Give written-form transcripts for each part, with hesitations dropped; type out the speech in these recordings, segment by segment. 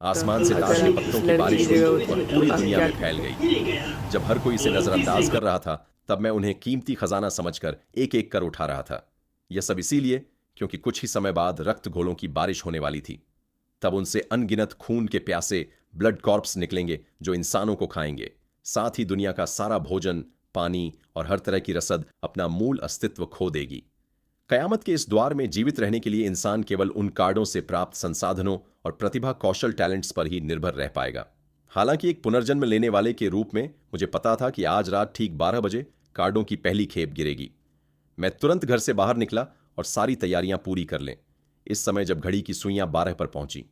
आसमान से ताश के अगर पत्तों इस की लड़की की बारिश हुई जगह और होती तो पूरी आप दुनिया क्या में फैल गई। जब हर कोई इसे नजरअंदाज कर रहा था, तब मैं उन्हें कीमती खजाना समझकर एक एक कर उठा रहा था। यह सब इसीलिए क्योंकि कुछ ही समय बाद रक्त घोलों की बारिश होने वाली थी। तब उनसे अनगिनत खून के प्यासे ब्लड कॉर्प्स निकलेंगे जो इंसानों को खाएंगे। साथ ही दुनिया का सारा भोजन, पानी और हर तरह की रसद अपना मूल अस्तित्व खो देगी। कयामत के इस द्वार में जीवित रहने के लिए इंसान केवल उन कार्डों से प्राप्त संसाधनों और प्रतिभा कौशल टैलेंट्स पर ही निर्भर रह पाएगा। हालांकि एक पुनर्जन्म लेने वाले के रूप में मुझे पता था कि आज रात ठीक 12 बजे कार्डों की पहली खेप गिरेगी। मैं तुरंत घर से बाहर निकला और सारी तैयारियां पूरी कर लें। इस समय जब घड़ी की सुइयां 12 पर पहुंची,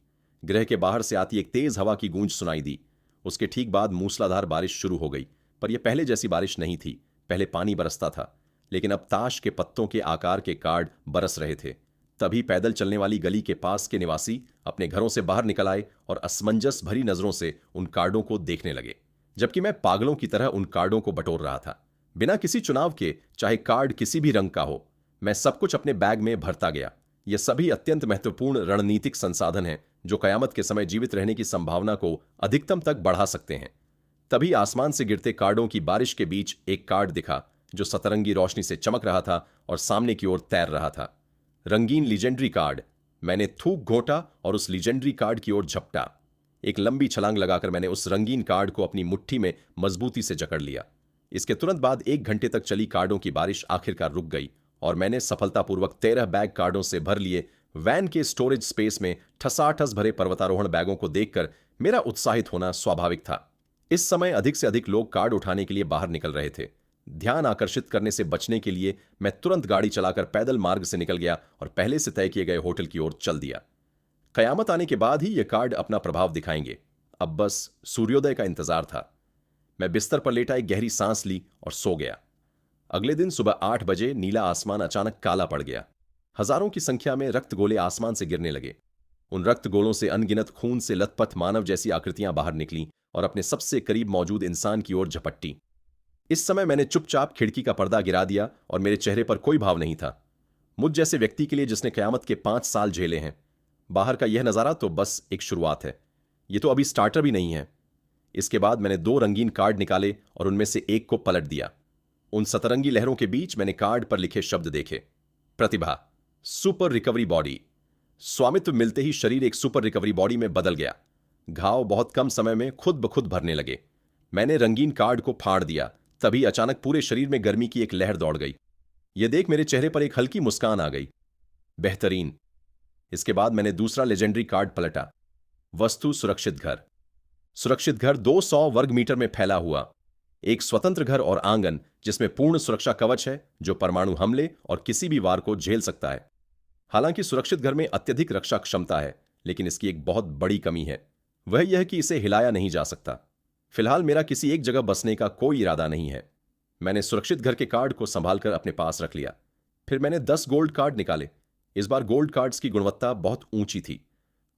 गृह के बाहर से आती एक तेज हवा की गूंज सुनाई दी। उसके ठीक बाद मूसलाधार बारिश शुरू हो गई, पर यह पहले जैसी बारिश नहीं थी। पहले पानी बरसता था, लेकिन अब ताश के पत्तों के आकार के कार्ड बरस रहे थे। तभी पैदल चलने वाली गली के पास के निवासी अपने घरों से बाहर निकल आए और असमंजस भरी नजरों से उन कार्डों को देखने लगे, जबकि मैं पागलों की तरह उन कार्डों को बटोर रहा था। बिना किसी चुनाव के, चाहे कार्ड किसी भी रंग का हो, मैं सब कुछ अपने बैग में भरता गया। ये सभी अत्यंत महत्वपूर्ण रणनीतिक संसाधन हैं जो कयामत के समय जीवित रहने की संभावना को अधिकतम तक बढ़ा सकते हैं। तभी आसमान से गिरते कार्डों की बारिश के बीच एक कार्ड दिखा जो सतरंगी रोशनी से चमक रहा था और सामने की ओर तैर रहा था। रंगीन लीजेंडरी कार्ड। मैंने थूक घोंटा और उस लीजेंडरी कार्ड की ओर झपटा। एक लंबी छलांग लगाकर मैंने उस रंगीन कार्ड को अपनी मुट्ठी में मजबूती से जकड़ लिया। इसके तुरंत बाद 1 घंटे तक चली कार्डों की बारिश आखिरकार रुक गई और मैंने सफलतापूर्वक 13 बैग कार्डों से भर लिए वैन के स्टोरेज स्पेस में ठसाठस भरे पर्वतारोहण बैगों को देखकर मेरा उत्साहित होना स्वाभाविक था। इस समय अधिक से अधिक लोग कार्ड उठाने के लिए बाहर निकल रहे थे। ध्यान आकर्षित करने से बचने के लिए मैं तुरंत गाड़ी चलाकर पैदल मार्ग से निकल गया और पहले से तय किए गए होटल की ओर चल दिया। कयामत आने के बाद ही ये कार्ड अपना प्रभाव दिखाएंगे। अब बस सूर्योदय का इंतजार था। मैं बिस्तर पर लेटा एक गहरी सांस ली और सो गया। अगले दिन सुबह 8 बजे नीला आसमान अचानक काला पड़ गया। हजारों की संख्या में रक्त गोले आसमान से गिरने लगे। उन रक्त गोलों से अनगिनत खून से लथपथ मानव जैसी आकृतियां बाहर निकलीं और अपने सबसे करीब मौजूद इंसान की ओर झपट्टी। इस समय मैंने चुपचाप खिड़की का पर्दा गिरा दिया और मेरे चेहरे पर कोई भाव नहीं था। मुझ जैसे व्यक्ति के लिए जिसने कयामत के 5 साल झेले हैं, बाहर का यह नजारा तो बस एक शुरुआत है। यह तो अभी स्टार्टर भी नहीं है। इसके बाद मैंने 2 रंगीन कार्ड निकाले और उनमें से एक को पलट दिया। उन सतरंगी लहरों के बीच मैंने कार्ड पर लिखे शब्द देखे। प्रतिभा, सुपर रिकवरी बॉडी। स्वामित्व मिलते ही शरीर एक सुपर रिकवरी बॉडी में बदल गया। घाव बहुत कम समय में खुद ब खुद भरने लगे। मैंने रंगीन कार्ड को फाड़ दिया। तभी अचानक पूरे शरीर में गर्मी की एक लहर दौड़ गई। यह देख मेरे चेहरे पर एक हल्की मुस्कान आ गई। बेहतरीन। इसके बाद मैंने दूसरा लेजेंडरी कार्ड पलटा। वस्तु, सुरक्षित घर। सुरक्षित घर 200 वर्ग मीटर में फैला हुआ एक स्वतंत्र घर और आंगन जिसमें पूर्ण सुरक्षा कवच है जो परमाणु हमले और किसी भी वार को झेल सकता है। हालांकि सुरक्षित घर में अत्यधिक रक्षा क्षमता है, लेकिन इसकी एक बहुत बड़ी कमी है। वह यह कि इसे हिलाया नहीं जा सकता। फिलहाल मेरा किसी एक जगह बसने का कोई इरादा नहीं है। मैंने सुरक्षित घर के कार्ड को संभालकर अपने पास रख लिया। फिर मैंने 10 गोल्ड कार्ड निकाले। इस बार गोल्ड कार्ड्स की गुणवत्ता बहुत ऊंची थी।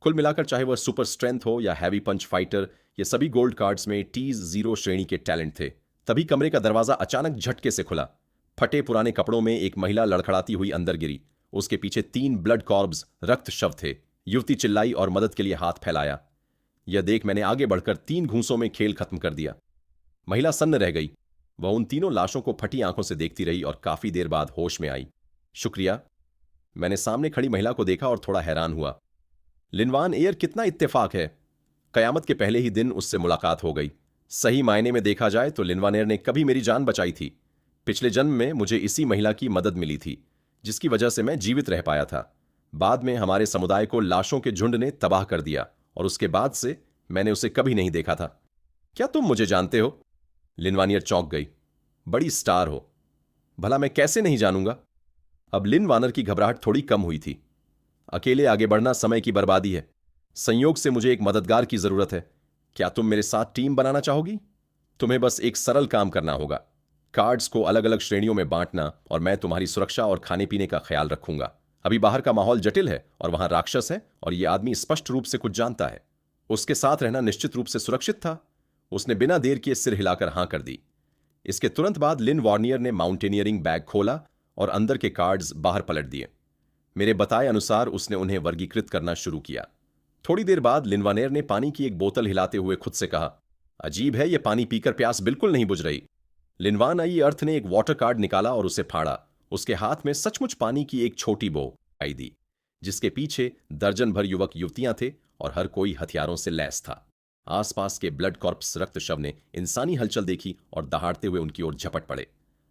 कुल मिलाकर चाहे वह सुपर स्ट्रेंथ हो या हैवी पंच फाइटर, ये सभी गोल्ड कार्ड्स में T0 श्रेणी के टैलेंट थे। तभी कमरे का दरवाजा अचानक झटके से खुला। फटे पुराने कपड़ों में एक महिला लड़खड़ाती हुई अंदर गिरी। उसके पीछे 3 ब्लड कॉर्ब्स रक्त शव थे। युवती चिल्लाई और मदद के लिए हाथ फैलाया। यह देख मैंने आगे बढ़कर 3 घूंसों में खेल खत्म कर दिया। महिला सन्न रह गई। वह उन तीनों लाशों को फटी आंखों से देखती रही और काफी देर बाद होश में आई। शुक्रिया। मैंने सामने खड़ी महिला को देखा और थोड़ा हैरान हुआ। लिनवान एयर, कितना इत्तेफाक है। कयामत के पहले ही दिन उससे मुलाकात हो गई। सही मायने में देखा जाए तो लिनवान एयर ने कभी मेरी जान बचाई थी। पिछले जन्म में मुझे इसी महिला की मदद मिली थी, जिसकी वजह से मैं जीवित रह पाया था। बाद में हमारे समुदाय को लाशों के झुंड ने तबाह कर दिया और उसके बाद से मैंने उसे कभी नहीं देखा था। क्या तुम मुझे जानते हो? लिनवानियर चौंक गई। बड़ी स्टार हो। भला मैं कैसे नहीं जानूंगा। अब लिन वानर की घबराहट थोड़ी कम हुई थी। अकेले आगे बढ़ना समय की बर्बादी है। संयोग से मुझे एक मददगार की जरूरत है। क्या तुम मेरे साथ टीम बनाना चाहोगी? तुम्हें बस एक सरल काम करना होगा। कार्ड्स को अलग अलग श्रेणियों में बांटना और मैं तुम्हारी सुरक्षा और खाने पीने का ख्याल रखूंगा। अभी बाहर का माहौल जटिल है और वहां राक्षस है और यह आदमी स्पष्ट रूप से कुछ जानता है। उसके साथ रहना निश्चित रूप से सुरक्षित था। उसने बिना देर किए सिर हिलाकर हां कर दी। इसके तुरंत बाद लिन वार्नियर ने माउंटेनियरिंग बैग खोला और अंदर के कार्ड्स बाहर पलट दिए। मेरे बताए अनुसार उसने उन्हें वर्गीकृत करना शुरू किया। थोड़ी देर बाद लिनवानेर ने पानी की एक बोतल हिलाते हुए खुद से कहा, अजीब है, ये पानी पीकर प्यास बिल्कुल नहीं बुझ रही। लिनवान आई अर्थ ने एक वाटर कार्ड निकाला और उसे फाड़ा। उसके हाथ में सचमुच पानी की एक छोटी बो आई दी, जिसके पीछे दर्जन भर युवक युवतियां थे और हर कोई हथियारों से लैस था। आसपास के ब्लड कॉर्प्स रक्त शव ने इंसानी हलचल देखी और दहाड़ते हुए उनकी ओर झपट पड़े।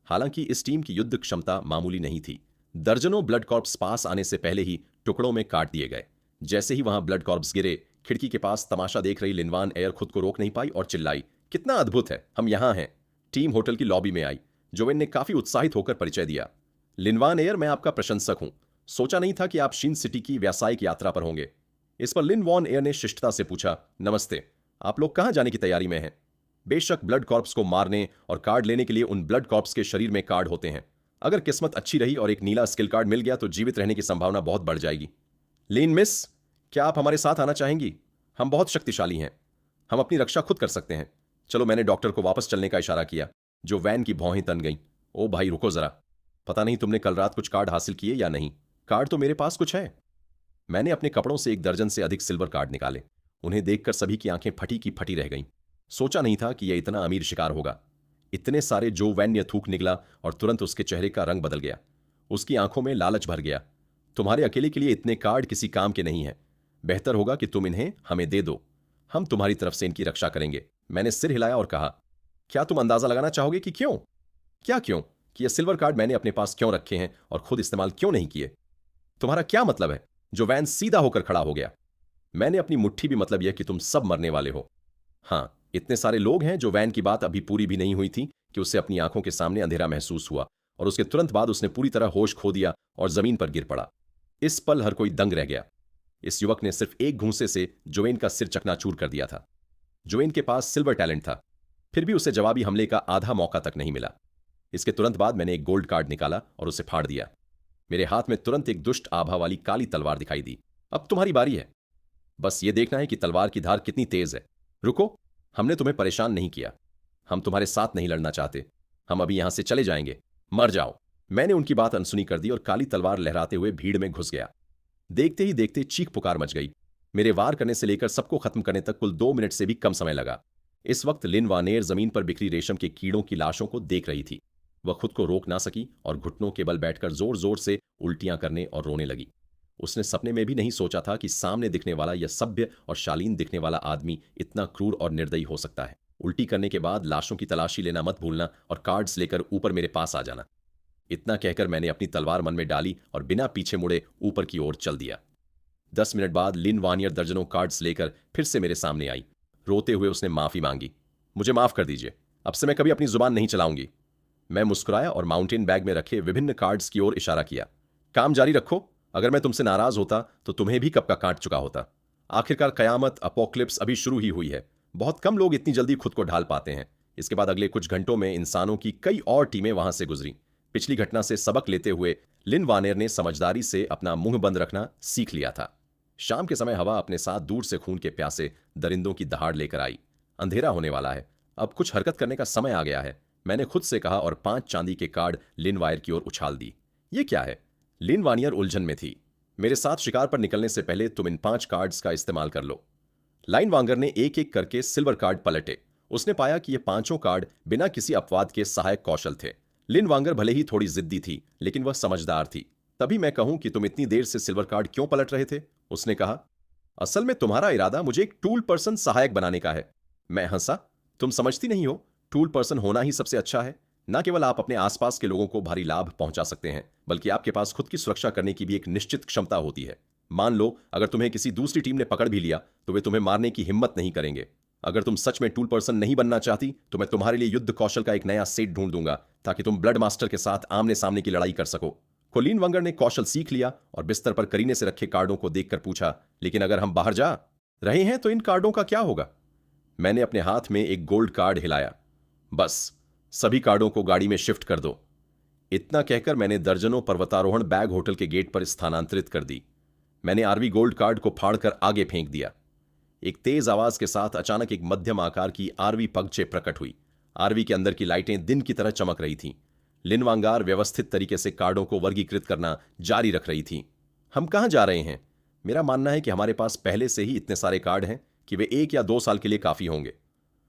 हालांकि इस टीम की युद्ध क्षमता मामूली नहीं थी। दर्जनों ब्लड कॉर्प्स पास आने से पहले ही टुकड़ों में काट दिए गए। जैसे ही वहां ब्लड कॉर्प्स गिरे, खिड़की के पास तमाशा देख रही लिनवान एयर खुद को रोक नहीं पाई और चिल्लाई, कितना अद्भुत है, हम यहां हैं। टीम होटल की लॉबी में आई। जोवेन ने काफी उत्साहित होकर परिचय दिया। लिनवान एयर, मैं आपका प्रशंसक हूं। सोचा नहीं था कि आप शीन सिटी की व्यावसायिक यात्रा पर होंगे। इस पर लिन वॉन एयर ने शिष्टता से पूछा, नमस्ते, आप लोग कहां जाने की तैयारी में हैं? बेशक ब्लड कॉर्प्स को मारने और कार्ड लेने के लिए उन ब्लड कॉर्प्स के शरीर में कार्ड होते हैं। अगर किस्मत अच्छी रही और एक नीला स्किल कार्ड मिल गया तो जीवित रहने की संभावना बहुत बढ़ जाएगी। लीन मिस, क्या आप हमारे साथ आना चाहेंगी? हम बहुत शक्तिशाली हैं, हम अपनी रक्षा खुद कर सकते हैं। चलो, मैंने डॉक्टर को वापस चलने का इशारा किया, जो वैन की भौहें तन गईं। ओ भाई रुको जरा, पता नहीं तुमने कल रात कुछ कार्ड हासिल किए या नहीं। कार्ड तो मेरे पास कुछ है। मैंने अपने कपड़ों से एक दर्जन से अधिक सिल्वर कार्ड निकाले। उन्हें देखकर सभी की आंखें फटी की फटी रह गईं। सोचा नहीं था कि यह इतना अमीर शिकार होगा। इतने सारे जो वैन ने थूक निकला और तुरंत उसके चेहरे का रंग बदल गया। उसकी आंखों में लालच भर गया। तुम्हारे अकेले के लिए इतने कार्ड किसी काम के नहीं है। बेहतर होगा कि तुम इन्हें हमें दे दो, हम तुम्हारी तरफ से इनकी रक्षा करेंगे। मैंने सिर हिलाया और कहा, क्या तुम अंदाजा लगाना चाहोगे कि क्यों? क्या क्यों? कि ये सिल्वर कार्ड मैंने अपने पास क्यों रखे हैं और खुद इस्तेमाल क्यों नहीं किए? तुम्हारा क्या मतलब है? जो वैन सीधा होकर खड़ा हो गया। मैंने अपनी मुट्ठी भी मतलब यह कि तुम सब मरने वाले हो। हाँ, इतने सारे लोग हैं। जो वैन की बात अभी पूरी भी नहीं हुई थी कि उससे अपनी आंखों के सामने अंधेरा महसूस हुआ और उसके तुरंत बाद उसने पूरी तरह होश खो दिया और जमीन पर गिर पड़ा। इस पल हर कोई दंग रह गया। इस युवक ने सिर्फ एक घूंसे से जोवेन का सिर चकनाचूर कर दिया था। जोवेन के पास सिल्वर टैलेंट था, फिर भी उसे जवाबी हमले का आधा मौका तक नहीं मिला। इसके तुरंत बाद मैंने एक गोल्ड कार्ड निकाला और उसे फाड़ दिया। मेरे हाथ में तुरंत एक दुष्ट आभा वाली काली तलवार दिखाई दी। अब तुम्हारी बारी है। बस ये देखना है कि तलवार की धार कितनी तेज है। रुको, हमने तुम्हें परेशान नहीं किया। हम तुम्हारे साथ नहीं लड़ना चाहते। हम अभी यहां से चले जाएंगे। मर जाओ। मैंने उनकी बात अनसुनी कर दी और काली तलवार लहराते हुए भीड़ में घुस गया। देखते ही देखते चीख पुकार मच गई। मेरे वार करने से लेकर सबको खत्म करने तक कुल 2 मिनट से भी कम समय लगा। इस वक्त लिन वानेर जमीन पर बिखरी रेशम के कीड़ों की लाशों को देख रही थी। वह खुद को रोक ना सकी और घुटनों के बल बैठकर जोर जोर से उल्टियां करने और रोने लगी। उसने सपने में भी नहीं सोचा था कि सामने दिखने वाला यह सभ्य और शालीन दिखने वाला आदमी इतना क्रूर और निर्दयी हो सकता है। उल्टी करने के बाद लाशों की तलाशी लेना मत भूलना और कार्ड्स लेकर ऊपर मेरे पास आ जाना। इतना कहकर मैंने अपनी तलवार मन में डाली और बिना पीछे मुड़े ऊपर की ओर चल दिया। 10 मिनट बाद लिन वानियर दर्जनों कार्ड्स लेकर फिर से मेरे सामने आई। रोते हुए उसने माफी मांगी। मुझे माफ कर दीजिए, अब से मैं कभी अपनी जुबान नहीं चलाऊंगी। मैं मुस्कुराया और माउंटेन बैग में रखे विभिन्न कार्ड्स की ओर इशारा किया। काम जारी रखो। अगर मैं तुमसे नाराज होता तो तुम्हें भी कब का काट चुका होता। आखिरकार कयामत अपोक्लिप्स अभी शुरू ही हुई है। बहुत कम लोग इतनी जल्दी खुद को ढाल पाते हैं। इसके बाद अगले कुछ घंटों में इंसानों की कई और टीमें वहां से गुजरी। पिछली घटना से सबक लेते हुए लिन वानेर ने समझदारी से अपना मुंह बंद रखना सीख लिया था। शाम के समय हवा अपने साथ दूर से खून के प्यासे दरिंदों की दहाड़ लेकर आई। अंधेरा होने वाला है, अब कुछ हरकत करने का समय आ गया है, मैंने खुद से कहा और 5 चांदी के कार्ड लिन वायर की ओर उछाल दी। ये क्या है? लिन वानियर उलझन में थी। मेरे साथ शिकार पर निकलने से पहले तुम इन 5 कार्ड्स का इस्तेमाल कर लो। लाइन वांगर ने एक एक करके सिल्वर कार्ड पलटे। उसने पाया कि ये 5 कार्ड बिना किसी अपवाद के सहायक कौशल थे। लिन वांगर भले ही थोड़ी जिद्दी थी, लेकिन वह समझदार थी। तभी मैं कहूं कि तुम इतनी देर से सिल्वर कार्ड क्यों पलट रहे थे? उसने कहा, असल में तुम्हारा इरादा मुझे एक टूल पर्सन सहायक बनाने का है। मैं हंसा। तुम समझती नहीं हो, टूल पर्सन होना ही सबसे अच्छा है। न केवल आप अपने आसपास के लोगों को भारी लाभ पहुंचा सकते हैं, बल्कि आपके पास खुद की सुरक्षा करने की भी एक निश्चित क्षमता होती है। मान लो अगर तुम्हें किसी दूसरी टीम ने पकड़ भी लिया तो वे तुम्हें मारने की हिम्मत नहीं करेंगे। अगर तुम सच में टूल पर्सन नहीं बनना चाहती तो मैं तुम्हारे लिए युद्ध कौशल का एक नया सेट ढूंढ दूंगा, ताकि तुम ब्लड मास्टर के साथ आमने सामने की लड़ाई कर सको। कोलिन वंगर ने कौशल सीख लिया और बिस्तर पर करीने से रखे कार्डों को देखकर पूछा, लेकिन अगर हम बाहर जा रहे हैं तो इन कार्डों का क्या होगा? मैंने अपने हाथ में एक गोल्ड कार्ड हिलाया। बस सभी कार्डों को गाड़ी में शिफ्ट कर दो। इतना कहकर मैंने दर्जनों पर्वतारोहण बैग होटल के गेट पर स्थानांतरित कर दी। मैंने आरवी गोल्ड कार्ड को फाड़कर आगे फेंक दिया। एक तेज आवाज के साथ अचानक एक मध्यम आकार की आरवी पगचे प्रकट हुई। आरवी के अंदर की लाइटें दिन की तरह चमक रही थीं। लिन वांगार व्यवस्थित तरीके से कार्डों को वर्गीकृत करना जारी रख रही थी। हम कहां जा रहे हैं? मेरा मानना है कि हमारे पास पहले से ही इतने सारे कार्ड हैं कि वे 1 या 2 साल के लिए काफी होंगे।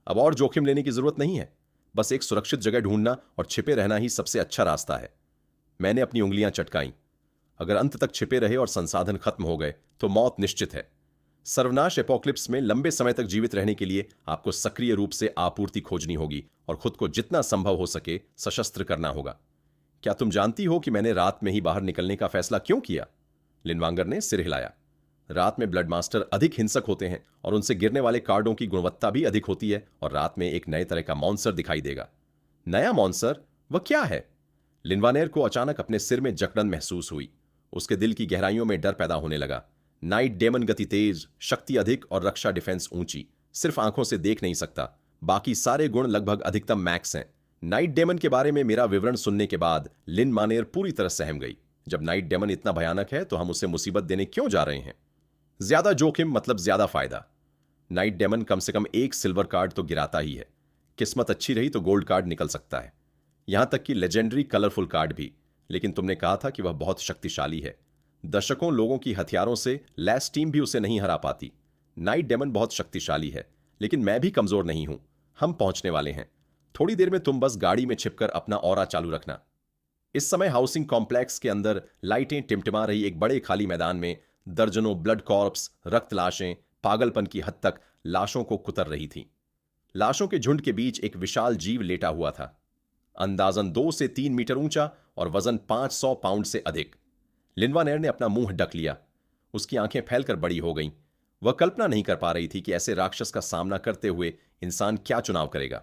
अब और जोखिम लेने की जरूरत नहीं है। बस एक सुरक्षित जगह ढूंढना और छिपे रहना ही सबसे अच्छा रास्ता है। मैंने अपनी उंगलियां चटकाईं। अगर अंत तक छिपे रहे और संसाधन खत्म हो गए तो मौत निश्चित है। सर्वनाश एपोक्लिप्स में लंबे समय तक जीवित रहने के लिए आपको सक्रिय रूप से आपूर्ति खोजनी होगी और खुद को जितना संभव हो सके सशस्त्र करना होगा। क्या तुम जानती हो कि मैंने रात में ही बाहर निकलने का फैसला क्यों किया? लिनवांगर ने सिर हिलाया। रात में ब्लड मास्टर अधिक हिंसक होते हैं और उनसे गिरने वाले कार्डों की गुणवत्ता भी अधिक होती है और रात में एक नए तरह का मॉन्स्टर दिखाई देगा। नया मॉन्स्टर? वह क्या है? लिनवानेर को अचानक अपने सिर में जकड़न महसूस हुई। उसके दिल की गहराइयों में डर पैदा होने लगा। नाइट डेमन गति तेज, शक्ति अधिक और रक्षा डिफेंस ऊंची। सिर्फ आंखों से देख नहीं सकता, बाकी सारे गुण लगभग अधिकतम मैक्स हैं। नाइट डेमन के बारे में मेरा विवरण सुनने के बाद लिन मानेर पूरी तरह सहम गई। जब नाइट डेमन इतना भयानक है तो हम उसे मुसीबत देने क्यों जा रहे हैं? ज्यादा जोखिम मतलब ज्यादा फायदा। नाइट डेमन कम से कम एक सिल्वर कार्ड तो गिराता ही है। किस्मत अच्छी रही तो गोल्ड कार्ड निकल सकता है, यहां तक कि लेजेंडरी कलरफुल कार्ड भी। लेकिन तुमने कहा था कि वह बहुत शक्तिशाली है। दशकों लोगों की हथियारों से लैस टीम भी उसे नहीं हरा पाती। नाइट डेमन बहुत शक्तिशाली है, लेकिन मैं भी कमजोर नहीं हूं। हम पहुंचने वाले हैं। थोड़ी देर में तुम बस गाड़ी में छिपकर अपना ऑरा चालू रखना। इस समय हाउसिंग कॉम्प्लेक्स के अंदर लाइटें टिमटिमा रही एक बड़े खाली मैदान में दर्जनों ब्लड कॉर्प्स, रक्त लाशें, पागलपन की हद तक लाशों को कुतर रही थीं। लाशों के झुंड के बीच एक विशाल जीव लेटा हुआ था, अंदाजन 2 से 3 मीटर ऊंचा और वजन 500 पाउंड से अधिक। लिनवानेर ने अपना मुंह ढक लिया। उसकी आंखें फैलकर बड़ी हो गईं। वह कल्पना नहीं कर पा रही थी कि ऐसे राक्षस का सामना करते हुए इंसान क्या चुनाव करेगा।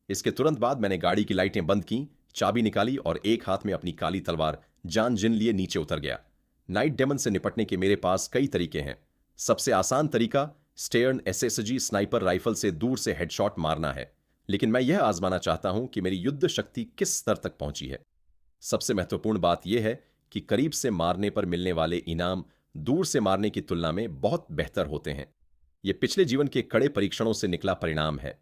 इसके तुरंत बाद मैंने गाड़ी की लाइटें बंद की, चाबी निकाली और एक हाथ में अपनी काली तलवार जान जिन लिए नीचे उतर गया। नाइट डेमन से निपटने के मेरे पास कई तरीके हैं। सबसे आसान तरीका स्टेर्न एसएसजी स्नाइपर राइफल से दूर से हेडशॉट मारना है, लेकिन मैं यह आजमाना चाहता हूं कि मेरी युद्ध शक्ति किस स्तर तक पहुंची है। सबसे महत्वपूर्ण बात यह है कि करीब से मारने पर मिलने वाले इनाम दूर से मारने की तुलना में बहुत बेहतर होते हैं। यह पिछले जीवन के कड़े परीक्षणों से निकला परिणाम है।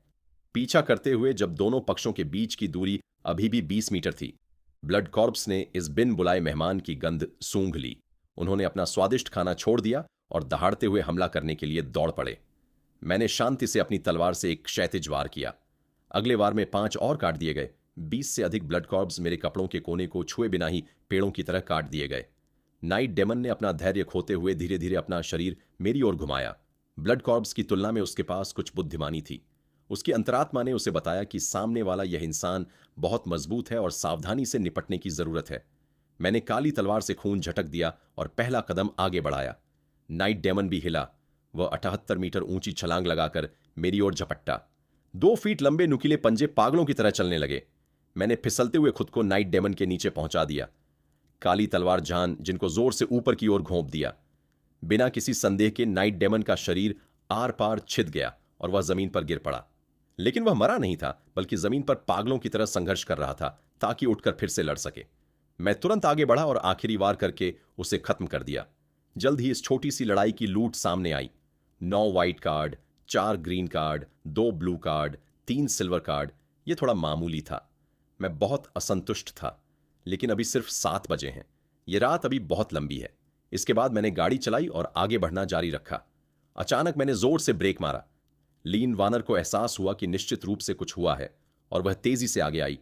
पीछा करते हुए जब दोनों पक्षों के बीच की दूरी अभी भी 20 मीटर थी, ब्लड कॉर्प्स ने इस बिन बुलाए मेहमान की गंध सूंघ ली। उन्होंने अपना स्वादिष्ट खाना छोड़ दिया और दहाड़ते हुए हमला करने के लिए दौड़ पड़े। मैंने शांति से अपनी तलवार से एक क्षैतिज वार किया। अगले वार में 5 और काट दिए गए। 20 से अधिक ब्लड कॉर्प्स मेरे कपड़ों के कोने को छुए बिना ही पेड़ों की तरह काट दिए गए। नाइट डेमन ने अपना धैर्य खोते हुए धीरे धीरे अपना शरीर मेरी ओर घुमाया। ब्लड कॉर्प्स की तुलना में उसके पास कुछ बुद्धिमानी थी। उसकी अंतरात्मा ने उसे बताया कि सामने वाला यह इंसान बहुत मजबूत है और सावधानी से निपटने की जरूरत है। मैंने काली तलवार से खून झटक दिया और पहला कदम आगे बढ़ाया। नाइट डेमन भी हिला। वह 78 मीटर ऊंची छलांग लगाकर मेरी ओर झपट्टा। 2 फीट लंबे नुकीले पंजे पागलों की तरह चलने लगे। मैंने फिसलते हुए खुद को नाइट डेमन के नीचे पहुंचा दिया। काली तलवार जान जिनको जोर से ऊपर की ओर घोंप दिया। बिना किसी संदेह के नाइट डेमन का शरीर आर पार छिद गया और वह जमीन पर गिर पड़ा। लेकिन वह मरा नहीं था, बल्कि जमीन पर पागलों की तरह संघर्ष कर रहा था ताकि उठकर फिर से लड़ सके। मैं तुरंत आगे बढ़ा और आखिरी वार करके उसे खत्म कर दिया। जल्द ही इस छोटी सी लड़ाई की लूट सामने आई। 9 white card, 4 green card, 2 blue card, 3 silver card. यह थोड़ा मामूली था। मैं बहुत असंतुष्ट था, लेकिन अभी सिर्फ 7 बजे हैं। यह रात अभी बहुत लंबी है। इसके बाद मैंने गाड़ी चलाई और आगे बढ़ना जारी रखा। अचानक मैंने जोर से ब्रेक मारा। लीन वानर को एहसास हुआ कि निश्चित रूप से कुछ हुआ है और वह तेजी से आगे आई।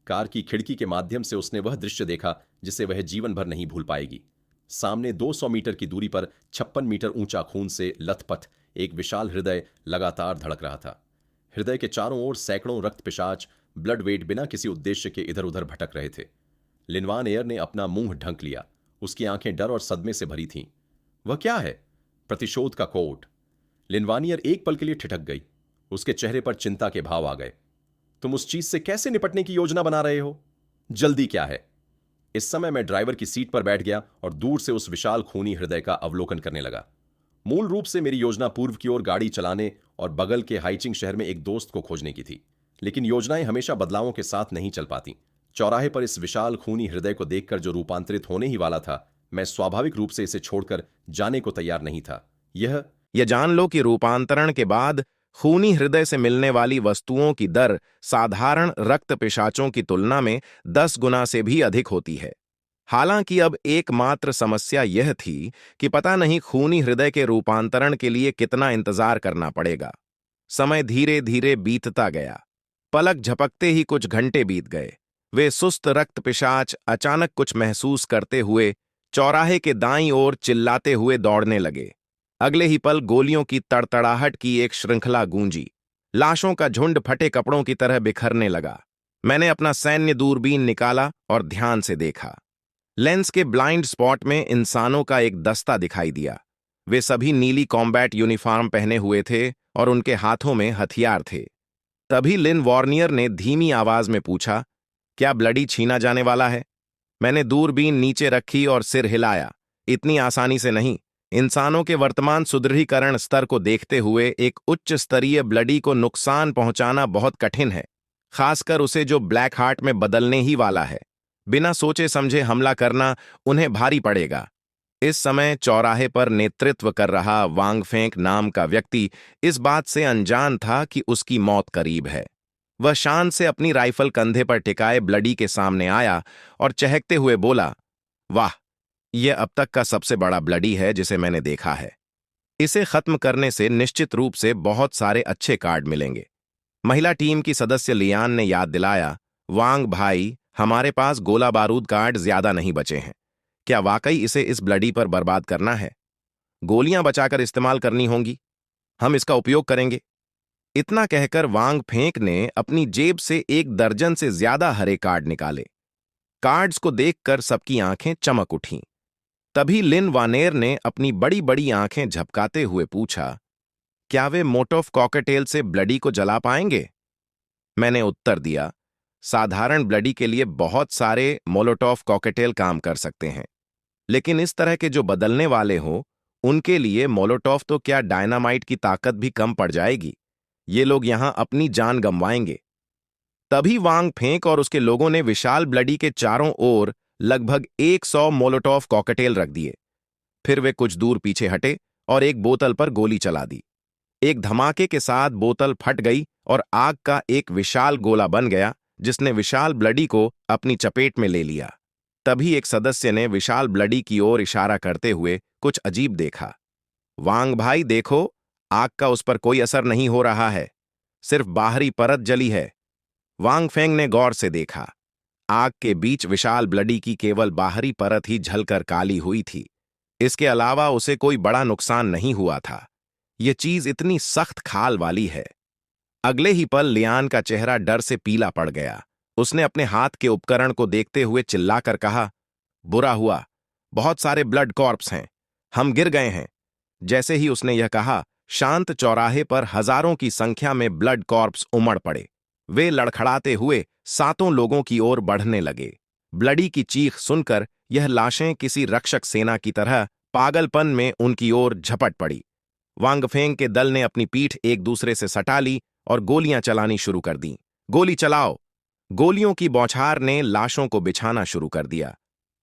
कार की खिड़की के माध्यम से उसने वह दृश्य देखा जिसे वह जीवन भर नहीं भूल पाएगी। सामने 200 मीटर की दूरी पर 56 मीटर ऊंचा खून से लथपथ एक विशाल हृदय लगातार धड़क रहा था। हृदय के चारों ओर सैकड़ों रक्त पिशाच ब्लड वेट बिना किसी उद्देश्य के इधर उधर भटक रहे थे। लिनवान एयर ने अपना मुंह ढंक लिया। उसकी आंखें डर और सदमे से भरी थीं। वह क्या है? प्रतिशोध का कोड। लिनवानियर एक पल के लिए ठिठक गई। उसके चेहरे पर चिंता के भाव आ गए। तुम उस चीज से कैसे निपटने की योजना बना रहे हो? जल्दी क्या है? इस समय मैं ड्राइवर की सीट पर बैठ गया और दूर से उस विशाल खूनी हृदय का अवलोकन करने लगा। मूल रूप से मेरी योजना पूर्व की ओर गाड़ी चलाने और बगल के हाइचिंग शहर में एक दोस्त को खोजने की थी। लेकिन योजनाएं हमेशा बदलावों के साथ नहीं चल पाती। चौराहे पर इस विशाल खूनी हृदय को देखकर जो रूपांतरित होने ही वाला था, मैं स्वाभाविक रूप से इसे छोड़कर जाने को तैयार नहीं था। यह जान लो कि रूपांतरण के बाद खूनी हृदय से मिलने वाली वस्तुओं की दर साधारण रक्त पिशाचों की तुलना में 10 गुना से भी अधिक होती है। हालांकि अब एकमात्र समस्या यह थी कि पता नहीं खूनी हृदय के रूपांतरण के लिए कितना इंतजार करना पड़ेगा। समय धीरे धीरे बीतता गया। पलक झपकते ही कुछ घंटे बीत गए। वे सुस्त रक्त पिशाच अचानक कुछ महसूस करते हुए चौराहे के दाईं ओर चिल्लाते हुए दौड़ने लगे। अगले ही पल गोलियों की तड़तड़ाहट की एक श्रृंखला गूंजी। लाशों का झुंड फटे कपड़ों की तरह बिखरने लगा। मैंने अपना सैन्य दूरबीन निकाला और ध्यान से देखा। लेंस के ब्लाइंड स्पॉट में इंसानों का एक दस्ता दिखाई दिया। वे सभी नीली कॉम्बैट यूनिफॉर्म पहने हुए थे और उनके हाथों में हथियार थे। तभी लिन वॉर्नियर ने धीमी आवाज में पूछा, क्या ब्लडी छीना जाने वाला है? मैंने दूरबीन नीचे रखी और सिर हिलाया। इतनी आसानी से नहीं। इंसानों के वर्तमान सुदृढ़ीकरण स्तर को देखते हुए एक उच्च स्तरीय ब्लडी को नुकसान पहुंचाना बहुत कठिन है, खासकर उसे जो ब्लैक हार्ट में बदलने ही वाला है। बिना सोचे समझे हमला करना उन्हें भारी पड़ेगा। इस समय चौराहे पर नेतृत्व कर रहा वांग फेंक नाम का व्यक्ति इस बात से अनजान था कि उसकी मौत करीब है। वह शान से अपनी राइफल कंधे पर टिकाए ब्लडी के सामने आया और चहकते हुए बोला, वाह, यह अब तक का सबसे बड़ा ब्लडी है जिसे मैंने देखा है। इसे खत्म करने से निश्चित रूप से बहुत सारे अच्छे कार्ड मिलेंगे। महिला टीम की सदस्य लियान ने याद दिलाया, वांग भाई, हमारे पास गोला बारूद कार्ड ज्यादा नहीं बचे हैं। क्या वाकई इसे इस ब्लडी पर बर्बाद करना है? गोलियां बचाकर इस्तेमाल करनी होंगी। हम इसका उपयोग करेंगे। इतना कहकर वांग फेंक ने अपनी जेब से 1 दर्जन से ज्यादा हरे कार्ड निकाले। कार्ड्स को देखकर सबकी आंखें चमक उठीं। तभी लिन वानेर ने अपनी बड़ी बड़ी आंखें झपकाते हुए पूछा, क्या वे मोटोफ कॉकटेल से ब्लडी को जला पाएंगे? मैंने उत्तर दिया, साधारण ब्लडी के लिए बहुत सारे मोलोटोफ कॉकटेल काम कर सकते हैं, लेकिन इस तरह के जो बदलने वाले हो, उनके लिए मोलोटोफ तो क्या डायनामाइट की ताकत भी कम पड़ जाएगी। ये लोग यहां अपनी जान गंवाएंगे। तभी वांग फेंक और उसके लोगों ने विशाल ब्लडी के चारों ओर लगभग 100 मोलोटोफ कॉकटेल रख दिए। फिर वे कुछ दूर पीछे हटे और एक बोतल पर गोली चला दी। एक धमाके के साथ बोतल फट गई और आग का एक विशाल गोला बन गया, जिसने विशाल ब्लडी को अपनी चपेट में ले लिया। तभी एक सदस्य ने विशाल ब्लडी की ओर इशारा करते हुए कुछ अजीब देखा। वांग भाई देखो, आग का उस पर कोई असर नहीं हो रहा है, सिर्फ बाहरी परत जली है। वांग फेंग ने गौर से देखा। आग के बीच विशाल ब्लडी की केवल बाहरी परत ही झलकर काली हुई थी। इसके अलावा उसे कोई बड़ा नुकसान नहीं हुआ था। ये चीज इतनी सख्त खाल वाली है। अगले ही पल लियान का चेहरा डर से पीला पड़ गया। उसने अपने हाथ के उपकरण को देखते हुए चिल्लाकर कहा, बुरा हुआ, बहुत सारे ब्लड कॉर्प्स हैं, हम गिर गए हैं। जैसे ही उसने यह कहा, शांत चौराहे पर हजारों की संख्या में ब्लड कॉर्प्स उमड़ पड़े। वे लड़खड़ाते हुए 7 लोगों की ओर बढ़ने लगे। ब्लडी की चीख सुनकर यह लाशें किसी रक्षक सेना की तरह पागलपन में उनकी ओर झपट पड़ी। वांगफेंग के दल ने अपनी पीठ एक दूसरे से सटा ली और गोलियां चलानी शुरू कर दीं। गोली चलाओ! गोलियों की बौछार ने लाशों को बिछाना शुरू कर दिया।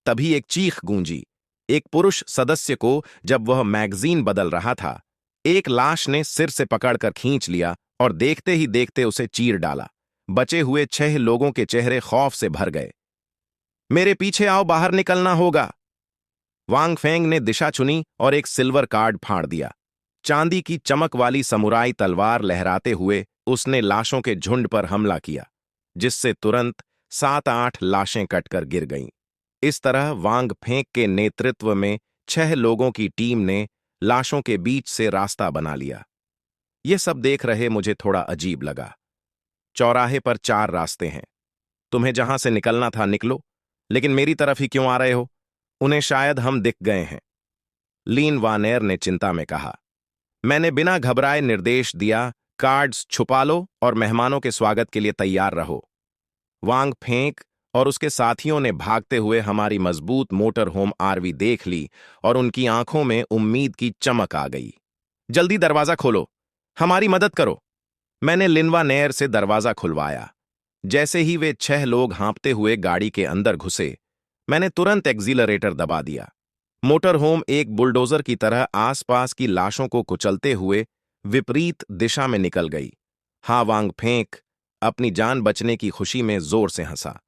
तभी एक चीख गूंजी। एक पुरुष सदस्य को, जब वह मैगजीन बदल रहा था, एक लाश ने सिर से पकड़कर खींच लिया और देखते ही देखते उसे चीर डाला। बचे हुए 6 लोगों के चेहरे खौफ से भर गए। मेरे पीछे आओ, बाहर निकलना होगा। वांग फेंग ने दिशा चुनी और एक सिल्वर कार्ड फाड़ दिया। चांदी की चमक वाली समुराई तलवार लहराते हुए उसने लाशों के झुंड पर हमला किया, जिससे तुरंत 7-8 लाशें कटकर गिर गईं। इस तरह वांग फेंक के नेतृत्व में 6 लोगों की टीम ने लाशों के बीच से रास्ता बना लिया। यह सब देख रहे मुझे थोड़ा अजीब लगा। चौराहे पर 4 रास्ते हैं। तुम्हें जहां से निकलना था निकलो, लेकिन मेरी तरफ ही क्यों आ रहे हो? उन्हें शायद हम दिख गए हैं, लीन वानेर ने चिंता में कहा। मैंने बिना घबराए निर्देश दिया, कार्ड्स छुपा लो और मेहमानों के स्वागत के लिए तैयार रहो। वांग फेंक और उसके साथियों ने भागते हुए हमारी मजबूत मोटर होम आरवी देख ली और उनकी आंखों में उम्मीद की चमक आ गई। जल्दी दरवाजा खोलो, हमारी मदद करो। मैंने लिनवा नेर से दरवाजा खुलवाया। जैसे ही वे 6 लोग हाँपते हुए गाड़ी के अंदर घुसे, मैंने तुरंत एक्सीलरेटर दबा दिया। मोटर होम एक बुलडोजर की तरह आसपास की लाशों को कुचलते हुए विपरीत दिशा में निकल गई। हाँ, वांग फेंक अपनी जान बचने की खुशी में जोर से हंसा।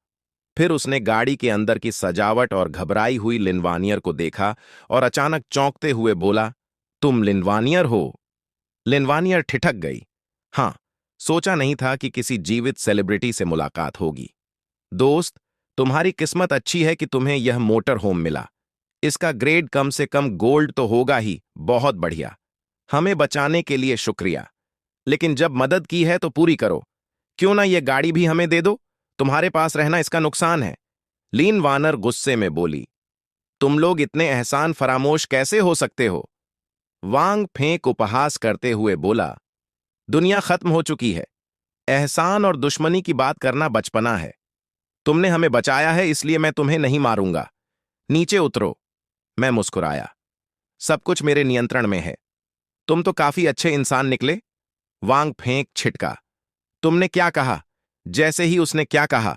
फिर उसने गाड़ी के अंदर की सजावट और घबराई हुई लिनवानियर को देखा और अचानक चौंकते हुए बोला, तुम लिनवानियर हो? लिनवानियर ठिठक गई। हाँ, सोचा नहीं था कि किसी जीवित सेलिब्रिटी से मुलाकात होगी। दोस्त, तुम्हारी किस्मत अच्छी है कि तुम्हें यह मोटर होम मिला। इसका ग्रेड कम से कम गोल्ड तो होगा ही, बहुत बढ़िया। हमें बचाने के लिए शुक्रिया। लेकिन जब मदद की है तो पूरी करो। क्यों ना यह गाड़ी भी हमें दे दो? तुम्हारे पास रहना इसका नुकसान है। लीन वानर गुस्से में बोली, तुम लोग इतने एहसान फरामोश कैसे हो सकते हो? वांग फेंक उपहास करते हुए बोला, दुनिया खत्म हो चुकी है। एहसान और दुश्मनी की बात करना बचपना है। तुमने हमें बचाया है, इसलिए मैं तुम्हें नहीं मारूंगा। नीचे उतरो। मैं मुस्कुराया। सब कुछ मेरे नियंत्रण में है। तुम तो काफी अच्छे इंसान निकले। वांग फेंक छिटका। तुमने क्या कहा? जैसे ही उसने क्या कहा,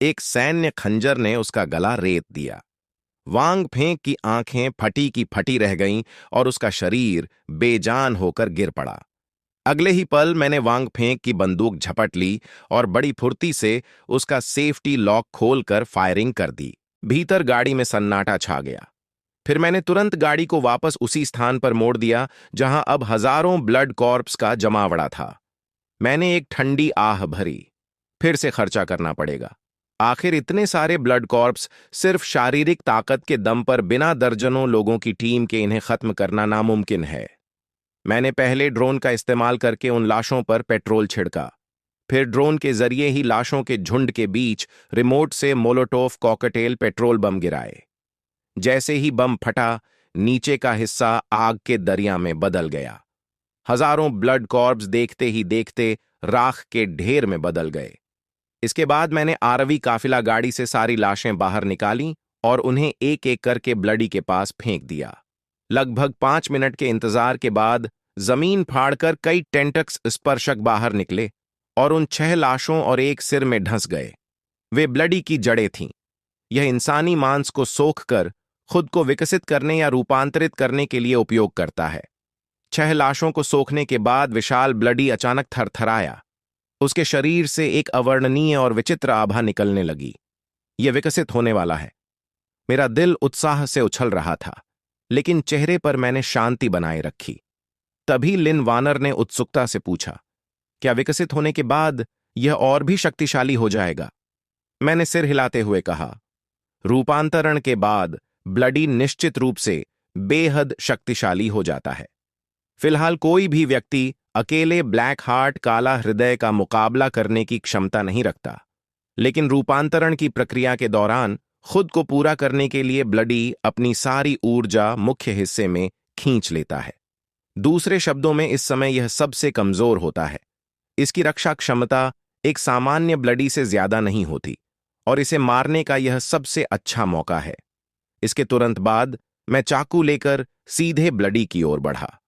एक सैन्य खंजर ने उसका गला रेत दिया। वांग फेंक की आंखें फटी की फटी रह गईं और उसका शरीर बेजान होकर गिर पड़ा। अगले ही पल मैंने वांग फेंक की बंदूक झपट ली और बड़ी फुर्ती से उसका सेफ्टी लॉक खोलकर फायरिंग कर दी। भीतर गाड़ी में सन्नाटा छा गया। फिर मैंने तुरंत गाड़ी को वापस उसी स्थान पर मोड़ दिया जहां अब हजारों ब्लड कॉर्प्स का जमावड़ा था। मैंने एक ठंडी आह भरी। फिर से खर्चा करना पड़ेगा। आखिर इतने सारे ब्लड कॉर्प्स सिर्फ शारीरिक ताकत के दम पर बिना दर्जनों लोगों की टीम के इन्हें खत्म करना नामुमकिन है। मैंने पहले ड्रोन का इस्तेमाल करके उन लाशों पर पेट्रोल छिड़का। फिर ड्रोन के जरिए ही लाशों के झुंड के बीच रिमोट से मोलोटोव कॉकटेल पेट्रोल बम गिराए। जैसे ही बम फटा, नीचे का हिस्सा आग के दरिया में बदल गया। हजारों ब्लड कॉर्प्स देखते ही देखते राख के ढेर में बदल गए। इसके बाद मैंने आरवी काफिला गाड़ी से सारी लाशें बाहर निकाली और उन्हें एक एक करके ब्लडी के पास फेंक दिया। लगभग 5 मिनट के इंतजार के बाद जमीन फाड़कर कई टेंटक्स स्पर्शक बाहर निकले और उन 6 लाशों और एक सिर में ढंस गए। वे ब्लडी की जड़ें थीं। यह इंसानी मांस को सोखकर खुद को विकसित करने या रूपांतरित करने के लिए उपयोग करता है। 6 लाशों को सोखने के बाद विशाल ब्लडी अचानक थरथराया। उसके शरीर से एक अवर्णनीय और विचित्र आभा निकलने लगी। यह विकसित होने वाला है। मेरा दिल उत्साह से उछल रहा था, लेकिन चेहरे पर मैंने शांति बनाए रखी। तभी लिन वानर ने उत्सुकता से पूछा, क्या विकसित होने के बाद यह और भी शक्तिशाली हो जाएगा? मैंने सिर हिलाते हुए कहा, रूपांतरण के बाद ब्लडी निश्चित रूप से बेहद शक्तिशाली हो जाता है। फिलहाल कोई भी व्यक्ति अकेले ब्लैक हार्ट काला हृदय का मुकाबला करने की क्षमता नहीं रखता, लेकिन रूपांतरण की प्रक्रिया के दौरान खुद को पूरा करने के लिए ब्लडी अपनी सारी ऊर्जा मुख्य हिस्से में खींच लेता है। दूसरे शब्दों में, इस समय यह सबसे कमजोर होता है। इसकी रक्षा क्षमता एक सामान्य ब्लडी से ज्यादा नहीं होती और इसे मारने का यह सबसे अच्छा मौका है। इसके तुरंत बाद मैं चाकू लेकर सीधे ब्लडी की ओर बढ़ा।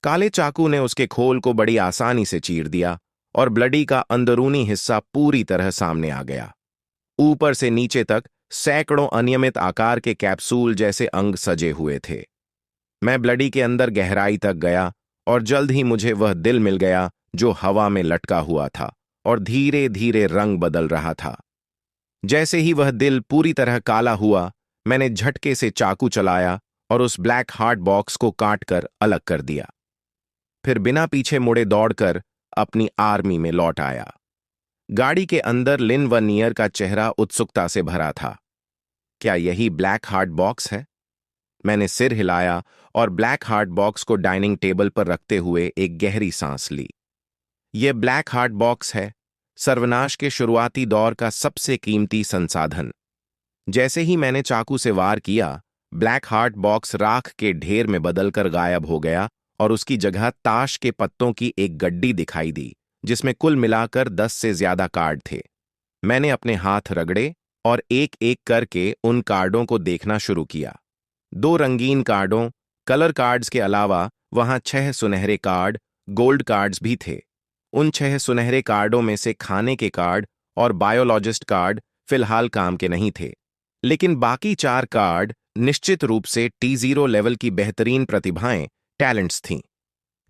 काले चाकू ने उसके खोल को बड़ी आसानी से चीर दिया और ब्लडी का अंदरूनी हिस्सा पूरी तरह सामने आ गया। ऊपर से नीचे तक सैकड़ों अनियमित आकार के कैप्सूल जैसे अंग सजे हुए थे। मैं ब्लडी के अंदर गहराई तक गया और जल्द ही मुझे वह दिल मिल गया जो हवा में लटका हुआ था और धीरे धीरे रंग बदल रहा था। जैसे ही वह दिल पूरी तरह काला हुआ, मैंने झटके से चाकू चलाया और उस ब्लैक हार्ट बॉक्स को काटकर अलग कर दिया। फिर बिना पीछे मुड़े दौड़कर अपनी आर्मी में लौट आया। गाड़ी के अंदर लिन वनियर का चेहरा उत्सुकता से भरा था। क्या यही ब्लैक हार्ट बॉक्स है? मैंने सिर हिलाया और ब्लैक हार्ट बॉक्स को डाइनिंग टेबल पर रखते हुए एक गहरी सांस ली। यह ब्लैक हार्ट बॉक्स है, सर्वनाश के शुरुआती दौर का सबसे कीमती संसाधन। जैसे ही मैंने चाकू से वार किया, ब्लैक हार्ट बॉक्स राख के ढेर में बदलकर गायब हो गया और उसकी जगह ताश के पत्तों की एक गड्डी दिखाई दी, जिसमें कुल मिलाकर 10 से ज्यादा कार्ड थे। मैंने अपने हाथ रगड़े और एक एक करके उन कार्डों को देखना शुरू किया। 2 रंगीन कार्डों, कलर कार्ड्स के अलावा वहां 6 सुनहरे कार्ड, गोल्ड कार्ड्स भी थे। उन 6 सुनहरे कार्डों में से खाने के कार्ड और बायोलॉजिस्ट कार्ड फिलहाल काम के नहीं थे, लेकिन बाकी 4 कार्ड निश्चित रूप से T0 लेवल की बेहतरीन प्रतिभाएं, टैलेंट्स थीं।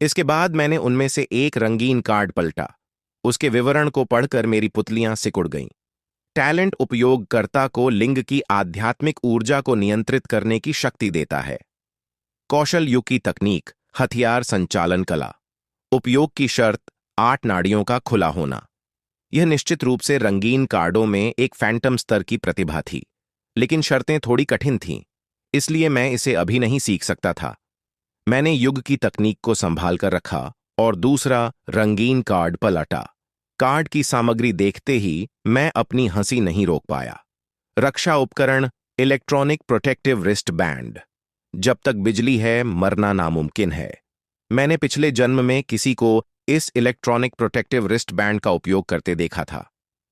इसके बाद मैंने उनमें से एक रंगीन कार्ड पलटा। उसके विवरण को पढ़कर मेरी पुतलियां सिकुड़ गईं। टैलेंट उपयोगकर्ता को लिंग की आध्यात्मिक ऊर्जा को नियंत्रित करने की शक्ति देता है। कौशल युग की तकनीक, हथियार संचालन कला। उपयोग की शर्त 8 नाड़ियों का खुला होना। यह निश्चित रूप से रंगीन कार्डों में एक फैंटम स्तर की प्रतिभा थी, लेकिन शर्तें थोड़ी कठिन थीं, इसलिए मैं इसे अभी नहीं सीख सकता था। मैंने युग की तकनीक को संभाल कर रखा और दूसरा रंगीन कार्ड पलटा। कार्ड की सामग्री देखते ही मैं अपनी हंसी नहीं रोक पाया। रक्षा उपकरण, इलेक्ट्रॉनिक प्रोटेक्टिव रिस्ट बैंड। जब तक बिजली है, मरना नामुमकिन है। मैंने पिछले जन्म में किसी को इस इलेक्ट्रॉनिक प्रोटेक्टिव रिस्ट बैंड का उपयोग करते देखा था।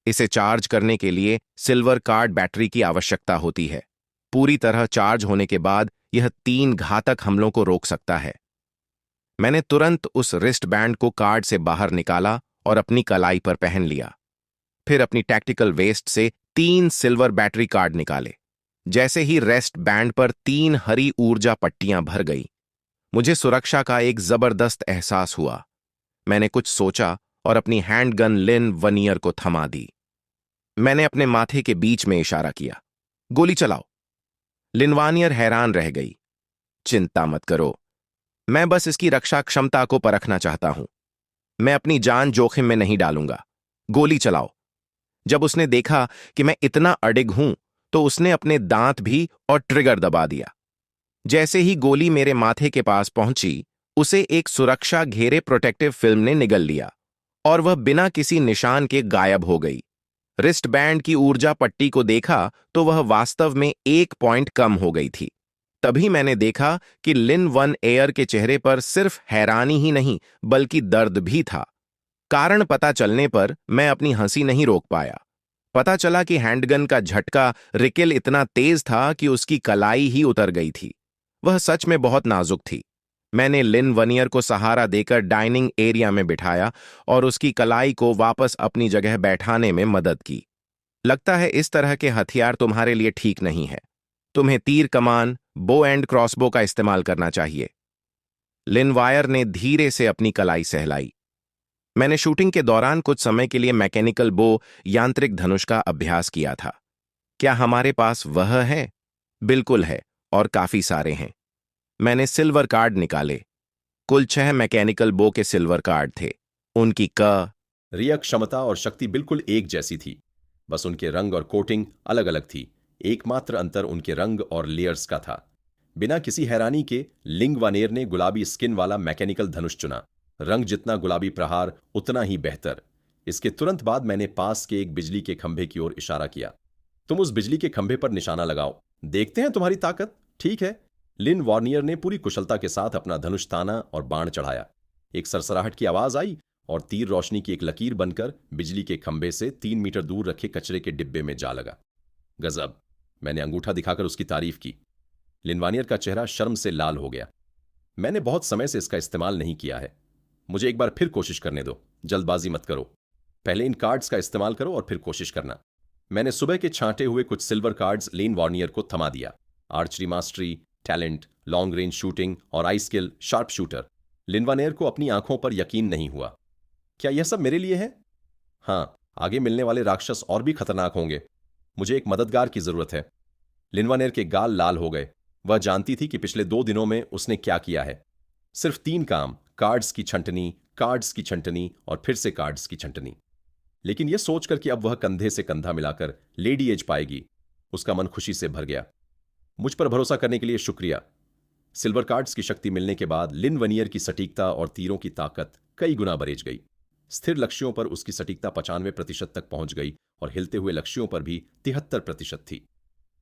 इसे चार्ज करने के लिए सिल्वर कार्ड बैटरी की आवश्यकता होती है। पूरी तरह चार्ज होने के बाद यह 3 घातक हमलों को रोक सकता है। मैंने तुरंत उस रिस्ट बैंड को कार्ड से बाहर निकाला और अपनी कलाई पर पहन लिया। फिर अपनी टैक्टिकल वेस्ट से 3 सिल्वर बैटरी कार्ड निकाले। जैसे ही रेस्ट बैंड पर 3 हरी ऊर्जा पट्टियां भर गई, मुझे सुरक्षा का एक जबरदस्त एहसास हुआ। मैंने कुछ सोचा और अपनी हैंडगन लिन वनियर को थमा दी। मैंने अपने माथे के बीच में इशारा किया, गोली चलाओ। लिनवानियर हैरान रह गई। चिंता मत करो, मैं बस इसकी रक्षा क्षमता को परखना चाहता हूं। मैं अपनी जान जोखिम में नहीं डालूंगा। गोली चलाओ। जब उसने देखा कि मैं इतना अडिग हूं, तो उसने अपने दांत भी और ट्रिगर दबा दिया। जैसे ही गोली मेरे माथे के पास पहुंची, उसे एक सुरक्षा घेरे प्रोटेक्टिव फिल्म ने निगल लिया और वह बिना किसी निशान के गायब हो गई। रिस्ट बैंड की ऊर्जा पट्टी को देखा तो वह वास्तव में 1 पॉइंट कम हो गई थी। तभी मैंने देखा कि लिन वन एयर के चेहरे पर सिर्फ हैरानी ही नहीं, बल्कि दर्द भी था। कारण पता चलने पर मैं अपनी हंसी नहीं रोक पाया। पता चला कि हैंडगन का झटका रिकिल इतना तेज था कि उसकी कलाई ही उतर गई थी। वह सच में बहुत नाजुक थी। मैंने लिन वनियर को सहारा देकर डाइनिंग एरिया में बिठाया और उसकी कलाई को वापस अपनी जगह बैठाने में मदद की। लगता है इस तरह के हथियार तुम्हारे लिए ठीक नहीं है। तुम्हें तीर कमान, बो एंड क्रॉसबो का इस्तेमाल करना चाहिए। लिनवायर ने धीरे से अपनी कलाई सहलाई। मैंने शूटिंग के दौरान कुछ समय के लिए मैकेनिकल बो, यांत्रिक धनुष का अभ्यास किया था। क्या हमारे पास वह है? बिल्कुल है, और काफी सारे हैं। मैंने सिल्वर कार्ड निकाले। कुल 6 मैकेनिकल बो के सिल्वर कार्ड थे। उनकी रिया क्षमता और शक्ति बिल्कुल एक जैसी थी, बस उनके रंग और कोटिंग अलग अलग थी। एकमात्र अंतर उनके रंग और लेयर्स का था। बिना किसी हैरानी के लिंग वानेर ने गुलाबी स्किन वाला मैकेनिकल धनुष चुना। रंग जितना गुलाबी प्रहार, उतना ही बेहतर। इसके तुरंत बाद मैंने पास के एक बिजली के खंभे की ओर इशारा किया। तुम उस बिजली के खंभे पर निशाना लगाओ, देखते हैं तुम्हारी ताकत। ठीक है। लिन वार्नियर ने पूरी कुशलता के साथ अपना धनुष ताना और बाण चढ़ाया। एक सरसराहट की आवाज आई और तीर रोशनी की एक लकीर बनकर बिजली के खंभे से 3 मीटर दूर रखे कचरे के डिब्बे में जा लगा। गजब, मैंने अंगूठा दिखाकर उसकी तारीफ की। लिनवानियर का चेहरा शर्म से लाल हो गया। मैंने बहुत समय से इसका इस्तेमाल नहीं किया है, मुझे एक बार फिर कोशिश करने दो। जल्दबाजी मत करो, पहले इन कार्ड्स का इस्तेमाल करो और फिर कोशिश करना। मैंने सुबह के छांटे हुए कुछ सिल्वर कार्ड्स लिन वार्नियर को थमा दिया। Archery mastery, talent, long range shooting और आई स्किल, शार्प शूटर। लिनवानियर को अपनी आंखों पर यकीन नहीं हुआ। क्या यह सब मेरे लिए है? हाँ, आगे मिलने वाले राक्षस और भी खतरनाक होंगे। मुझे एक मददगार की जरूरत है। लिनवानियर के गाल लाल हो गए। वह जानती थी कि पिछले 2 दिनों में उसने क्या किया है। सिर्फ 3 काम, कार्ड्स की छंटनी, कार्ड्स की छंटनी और फिर से कार्ड्स की छंटनी। लेकिन यह सोचकर कि अब वह कंधे से कंधा मिलाकर लेडी एज पाएगी, उसका मन खुशी से भर गया। मुझ पर भरोसा करने के लिए शुक्रिया। सिल्वर कार्ड्स की शक्ति मिलने के बाद लिन वनियर की सटीकता और तीरों की ताकत कई गुना बढ़ गई। स्थिर लक्ष्यों पर उसकी सटीकता 95% तक पहुंच गई और हिलते हुए लक्ष्यों पर भी 73% थी।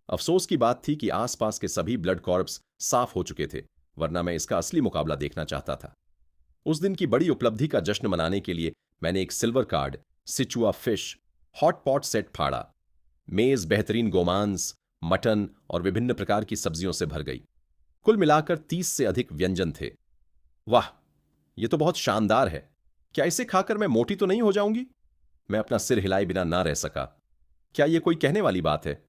अफसोस की बात थी कि आसपास के सभी ब्लड कॉर्प्स साफ हो चुके थे, वरना मैं इसका असली मुकाबला देखना चाहता था। उस दिन की बड़ी उपलब्धि का जश्न मनाने के लिए मैंने एक silver card Sichuan fish hot pot set फाड़ा। मेज बेहतरीन गोमांस, मटन और विभिन्न प्रकार की सब्जियों से भर गई। कुल मिलाकर 30 से अधिक व्यंजन थे। वाह, यह तो बहुत शानदार है। क्या इसे खाकर मैं मोटी तो नहीं हो जाऊंगी? मैं अपना सिर हिलाए बिना ना रह सका। क्या यह कोई कहने वाली बात है?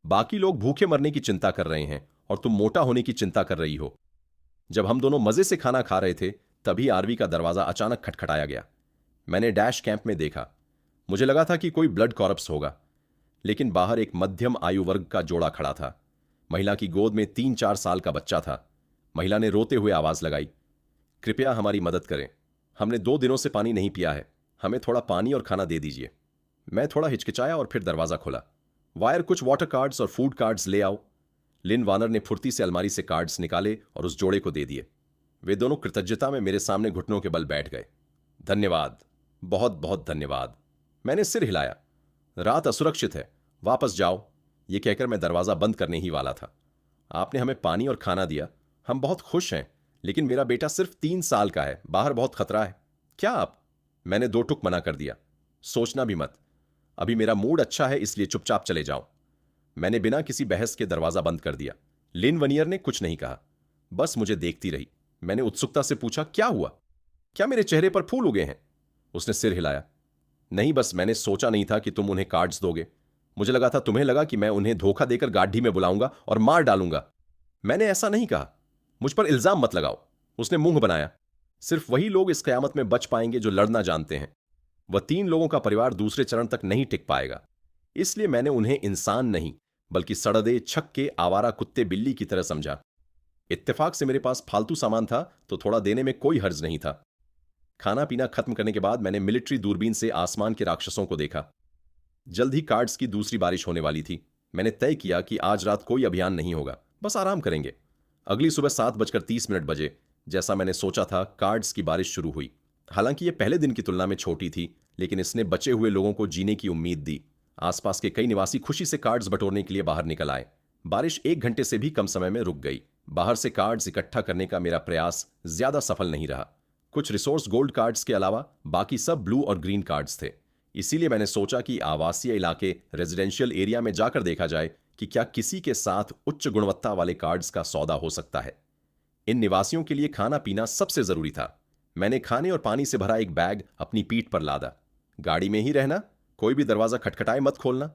बाकी लोग भूखे मरने की चिंता कर रहे हैं और तुम मोटा होने की चिंता कर रही हो। जब हम दोनों मजे से खाना खा रहे थे, तभी आरवी का दरवाजा अचानक खटखटाया गया। मैंने डैश कैंप में देखा। मुझे लगा था कि कोई ब्लड कॉर्प्स होगा। लेकिन बाहर एक मध्यम आयु वर्ग का जोड़ा खड़ा था। महिला की गोद में 3-4 साल का बच्चा था। महिला ने रोते हुए आवाज लगाई, कृपया हमारी मदद करें, हमने 2 दिनों से पानी नहीं पिया है, हमें थोड़ा पानी और खाना दे दीजिए। मैं थोड़ा हिचकिचाया और फिर दरवाजा खोला। वायर, कुछ वाटर कार्ड्स और फूड कार्ड्स ले आओ। लिन वानर ने फुर्ती से अलमारी से कार्ड्स निकाले और उस जोड़े को दे दिए। वे दोनों कृतज्ञता में मेरे सामने घुटनों के बल बैठ गए। धन्यवाद, बहुत बहुत धन्यवाद। मैंने सिर हिलाया। रात असुरक्षित है, वापस जाओ, ये कहकर मैं दरवाजा बंद करने ही वाला था। आपने हमें पानी और खाना दिया, हम बहुत खुश हैं, लेकिन मेरा बेटा सिर्फ 3 साल का है, बाहर बहुत खतरा है। क्या आप? मैंने 2 टुक मना कर दिया। सोचना भी मत, अभी मेरा मूड अच्छा है, इसलिए चुपचाप चले जाओ। मैंने बिना किसी बहस के दरवाजा बंद कर दिया। लिन वनियर ने कुछ नहीं कहा, बस मुझे देखती रही। मैंने उत्सुकता से पूछा, क्या हुआ? क्या मेरे चेहरे पर फूल उगे हैं? उसने सिर हिलाया। नहीं, बस मैंने सोचा नहीं था कि तुम उन्हें कार्ड्स दोगे। मुझे लगा था तुम्हें लगा कि मैं उन्हें धोखा देकर गाड़ी में बुलाऊंगा और मार डालूंगा। मैंने ऐसा नहीं कहा, मुझ पर इल्जाम मत लगाओ। उसने मुंह बनाया। सिर्फ वही लोग इस कयामत में बच पाएंगे जो लड़ना जानते हैं। वह 3 लोगों का परिवार दूसरे चरण तक नहीं टिक पाएगा। इसलिए मैंने उन्हें इंसान नहीं, बल्कि सड़दे छक्के आवारा कुत्ते बिल्ली की तरह समझा। इत्तेफाक से मेरे पास फालतू सामान था तो थोड़ा देने में कोई हर्ज नहीं था। खाना पीना खत्म करने के बाद मैंने मिलिट्री दूरबीन से आसमान के राक्षसों को देखा। जल्द ही कार्ड्स की दूसरी बारिश होने वाली थी। मैंने तय किया कि आज रात कोई अभियान नहीं होगा, बस आराम करेंगे। अगली सुबह 7:30 बजे, जैसा मैंने सोचा था, कार्ड्स की बारिश शुरू हुई। हालांकि यह पहले दिन की तुलना में छोटी थी, लेकिन इसने बचे हुए लोगों को जीने की उम्मीद दी। आसपास के कई निवासी खुशी से कार्ड्स बटोरने के लिए बाहर निकल आए। बारिश 1 घंटे से भी कम समय में रुक गई। बाहर से कार्ड्स इकट्ठा करने का मेरा प्रयास ज्यादा सफल नहीं रहा। कुछ रिसोर्स गोल्ड कार्ड्स के अलावा बाकी सब ब्लू और ग्रीन कार्ड्स थे। इसीलिए मैंने सोचा कि आवासीय इलाके, रेजिडेंशियल एरिया में जाकर देखा जाए कि क्या किसी के साथ उच्च गुणवत्ता वाले कार्ड्स का सौदा हो सकता है। इन निवासियों के लिए खाना पीना सबसे जरूरी था। मैंने खाने और पानी से भरा एक बैग अपनी पीठ पर लादा। गाड़ी में ही रहना, कोई भी दरवाजा खटखटाए मत खोलना।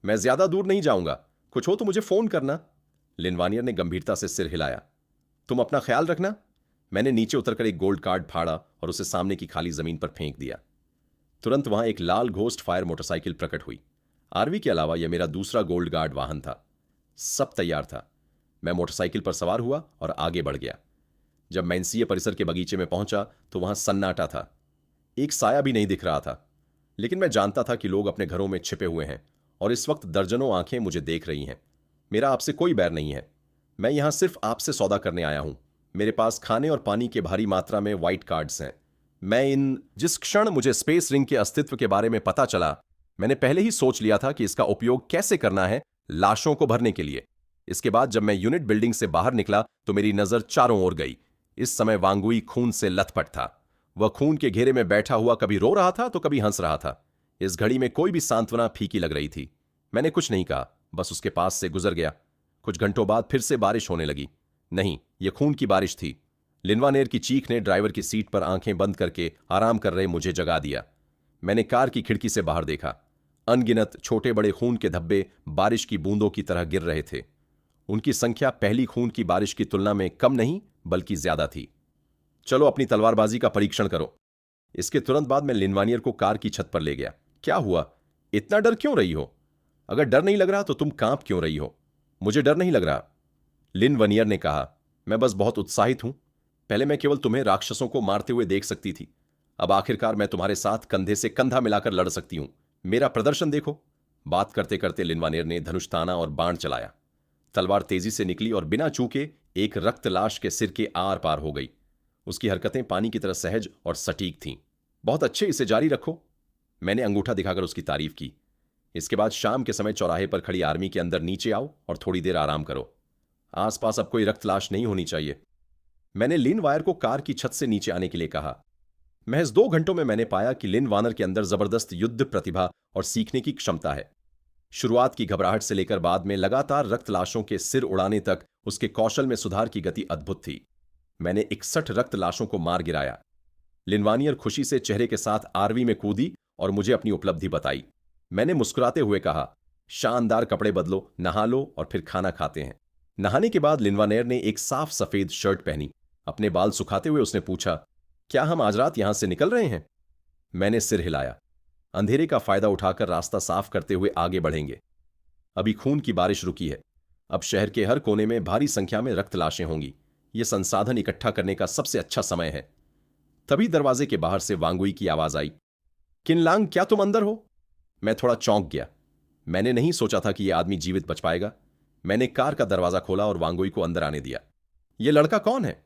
मैं ज्यादा दूर नहीं जाऊंगा, कुछ हो तो मुझे फोन करना। लिनवानियर ने गंभीरता से सिर हिलाया। तुम अपना ख्याल रखना। मैंने नीचे उतरकर एक गोल्ड कार्ड फाड़ा और उसे सामने की खाली जमीन पर फेंक दिया। तुरंत वहां एक लाल घोस्ट फायर मोटरसाइकिल प्रकट हुई। आरवी के अलावा यह मेरा दूसरा गोल्ड गार्ड वाहन था। सब तैयार था। मैं मोटरसाइकिल पर सवार हुआ और आगे बढ़ गया। जब मैं इंसीय परिसर के बगीचे में पहुंचा तो वहां सन्नाटा था। एक साया भी नहीं दिख रहा था। लेकिन मैं जानता था कि लोग अपने घरों में छिपे हुए हैं और इस वक्त दर्जनों आंखें मुझे देख रही हैं। मेरा आपसे कोई बैर नहीं है। मैं यहां सिर्फ आपसे सौदा करने आया हूं। मेरे पास खाने और पानी के भारी मात्रा में व्हाइट कार्ड्स हैं। जिस क्षण मुझे स्पेस रिंग के अस्तित्व के बारे में पता चला, मैंने पहले ही सोच लिया था कि इसका उपयोग कैसे करना है, लाशों को भरने के लिए। इसके बाद जब मैं यूनिट बिल्डिंग से बाहर निकला तो मेरी नजर चारों ओर गई। इस समय वांगुई खून से लथपथ था। वह खून के घेरे में बैठा हुआ कभी रो रहा था तो कभी हंस रहा था। इस घड़ी में कोई भी सांत्वना फीकी लग रही थी। मैंने कुछ नहीं कहा, बस उसके पास से गुजर गया। कुछ घंटों बाद फिर से बारिश होने लगी। नहीं, यह खून की बारिश थी। लिनवानेर की चीख ने ड्राइवर की सीट पर आंखें बंद करके आराम कर रहे मुझे जगा दिया। मैंने कार की खिड़की से बाहर देखा। अनगिनत छोटे बड़े खून के धब्बे बारिश की बूंदों की तरह गिर रहे थे। उनकी संख्या पहली खून की बारिश की तुलना में कम नहीं बल्कि ज्यादा थी। चलो अपनी तलवारबाजी का परीक्षण करो। इसके तुरंत बाद मैं लिनवानियर को कार की छत पर ले गया। क्या हुआ? इतना डर क्यों रही हो? अगर डर नहीं लग रहा तो तुम कांप क्यों रही हो? मुझे डर नहीं लग रहा, लिनवानियर ने कहा। मैं बस बहुत उत्साहित हूं। पहले मैं केवल तुम्हें राक्षसों को मारते हुए देख सकती थी। अब आखिरकार मैं तुम्हारे साथ कंधे से कंधा मिलाकर लड़ सकती हूं। मेरा प्रदर्शन देखो। बात करते करते लिनवानियर ने धनुष ताना और बाण चलाया। तलवार तेजी से निकली और बिना चूके एक रक्त लाश के सिर के आर पार हो गई। उसकी हरकतें पानी की तरह सहज और सटीक थीं। बहुत अच्छे, इसे जारी रखो। मैंने अंगूठा दिखाकर उसकी तारीफ की। इसके बाद शाम के समय चौराहे पर खड़ी आर्मी के अंदर नीचे आओ और थोड़ी देर आराम करो। आसपास अब कोई रक्त लाश नहीं होनी चाहिए। मैंने लिन वायर को कार की छत से नीचे आने के लिए कहा। महज 2 घंटों में मैंने पाया कि लिन वानर के अंदर जबरदस्त युद्ध प्रतिभा और सीखने की क्षमता है। शुरुआत की घबराहट से लेकर बाद में लगातार रक्त लाशों के सिर उड़ाने तक उसके कौशल में सुधार की गति अद्भुत थी। मैंने 61 रक्त लाशों को मार गिराया। लिनवानियर खुशी से चेहरे के साथ आरवी में कूदी और मुझे अपनी उपलब्धि बताई। मैंने मुस्कुराते हुए कहा, शानदार, कपड़े बदलो, नहा लो और फिर खाना खाते हैं। नहाने के बाद लिनवानेर ने एक साफ सफेद शर्ट पहनी। अपने बाल सुखाते हुए उसने पूछा, क्या हम आज रात यहां से निकल रहे हैं? मैंने सिर हिलाया। अंधेरे का फायदा उठाकर रास्ता साफ करते हुए आगे बढ़ेंगे। अभी खून की बारिश रुकी है। अब शहर के हर कोने में भारी संख्या में रक्त लाशें होंगी। यह संसाधन इकट्ठा करने का सबसे अच्छा समय है। तभी दरवाजे के बाहर से वांगुई की आवाज आई, किनलांग, क्या तुम अंदर हो? मैं थोड़ा चौंक गया। मैंने नहीं सोचा था कि यह आदमी जीवित बच पाएगा। मैंने कार का दरवाजा खोला और वांगुई को अंदर आने दिया। यह लड़का कौन है?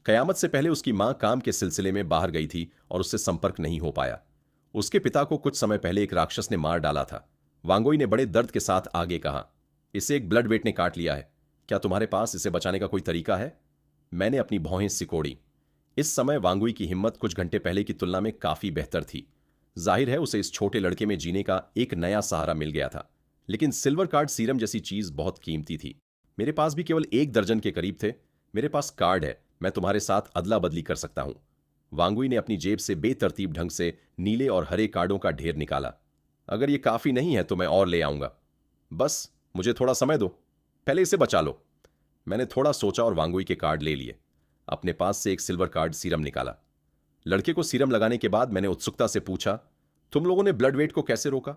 कयामत से पहले उसकी मां काम के सिलसिले में बाहर गई थी और उससे संपर्क नहीं हो पाया। उसके पिता को कुछ समय पहले एक राक्षस ने मार डाला था। वांगुई ने बड़े दर्द के साथ आगे कहा, इसे एक ब्लड वेट ने काट लिया है। क्या तुम्हारे पास इसे बचाने का कोई तरीका है? मैंने अपनी भौहें सिकोड़ी। इस समय वांगुई की हिम्मत कुछ घंटे पहले की तुलना में काफी बेहतर थी। जाहिर है उसे इस छोटे लड़के में जीने का एक नया सहारा मिल गया था। लेकिन सिल्वर कार्ड सीरम जैसी चीज बहुत कीमती थी। मेरे पास भी केवल 1 दर्जन के करीब थे। मेरे पास कार्ड है, मैं तुम्हारे साथ अदला बदली कर सकता हूं। वांगुई ने अपनी जेब से बेतरतीब ढंग से नीले और हरे कार्डों का ढेर निकाला। अगर ये काफी नहीं है तो मैं और ले आऊंगा। बस मुझे थोड़ा समय दो, पहले इसे बचा लो। मैंने थोड़ा सोचा और वांगुई के कार्ड ले लिए। अपने पास से एक सिल्वर कार्ड सीरम निकाला। लड़के को सीरम लगाने के बाद मैंने उत्सुकता से पूछा, तुम लोगों ने ब्लड वेट को कैसे रोका?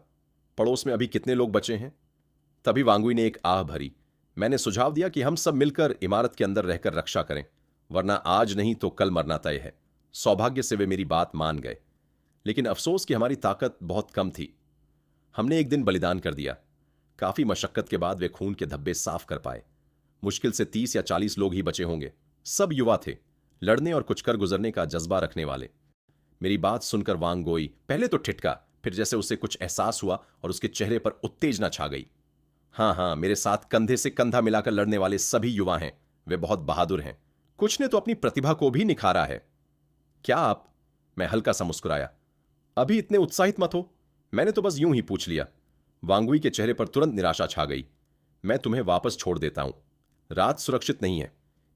पड़ोस में अभी कितने लोग बचे हैं? तभी वांगुई ने एक आह भरी। मैंने सुझाव दिया कि हम सब मिलकर इमारत के अंदर रहकर रक्षा करें, वरना आज नहीं तो कल मरना तय है। सौभाग्य से वे मेरी बात मान गए, लेकिन अफसोस कि हमारी ताकत बहुत कम थी। हमने एक दिन बलिदान कर दिया। काफी मशक्कत के बाद वे खून के धब्बे साफ कर पाए। मुश्किल से 30 या 40 लोग ही बचे होंगे। सब युवा थे, लड़ने और कुछ कर गुजरने का जज्बा रखने वाले। मेरी बात सुनकर वांगुई पहले तो ठिठका, फिर जैसे उसे कुछ एहसास हुआ और उसके चेहरे पर उत्तेजना छा गई। हाँ, मेरे साथ कंधे से कंधा मिलाकर लड़ने वाले सभी युवा हैं। वे बहुत बहादुर हैं। कुछ ने तो अपनी प्रतिभा को भी निखारा है। क्या आप? मैं हल्का सा मुस्कुराया। अभी इतने उत्साहित मत हो, मैंने तो बस यूं ही पूछ लिया। वांगुई के चेहरे पर तुरंत निराशा छा गई। मैं तुम्हें वापस छोड़ देता हूं, रात सुरक्षित नहीं है।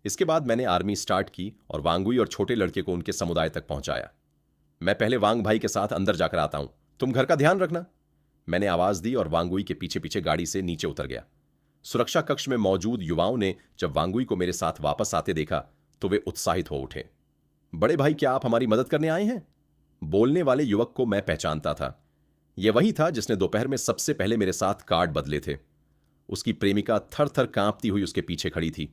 इसके बाद मैंने आर्मी स्टार्ट की और वांगुई और छोटे लड़के को उनके समुदाय तक पहुंचाया। मैं पहले वांग भाई के साथ अंदर जाकर आता हूं, तुम घर का ध्यान रखना। मैंने आवाज दी और वांगुई के पीछे पीछे गाड़ी से नीचे उतर गया। सुरक्षा कक्ष में मौजूद युवाओं ने जब वांगुई को मेरे साथ वापस आते देखा तो वे उत्साहित हो उठे। बड़े भाई, क्या आप हमारी मदद करने आए हैं? बोलने वाले युवक को मैं पहचानता था। यह वही था जिसने दोपहर में सबसे पहले मेरे साथ कार्ड बदले थे। उसकी प्रेमिका थर थर कांपती हुई उसके पीछे खड़ी थी।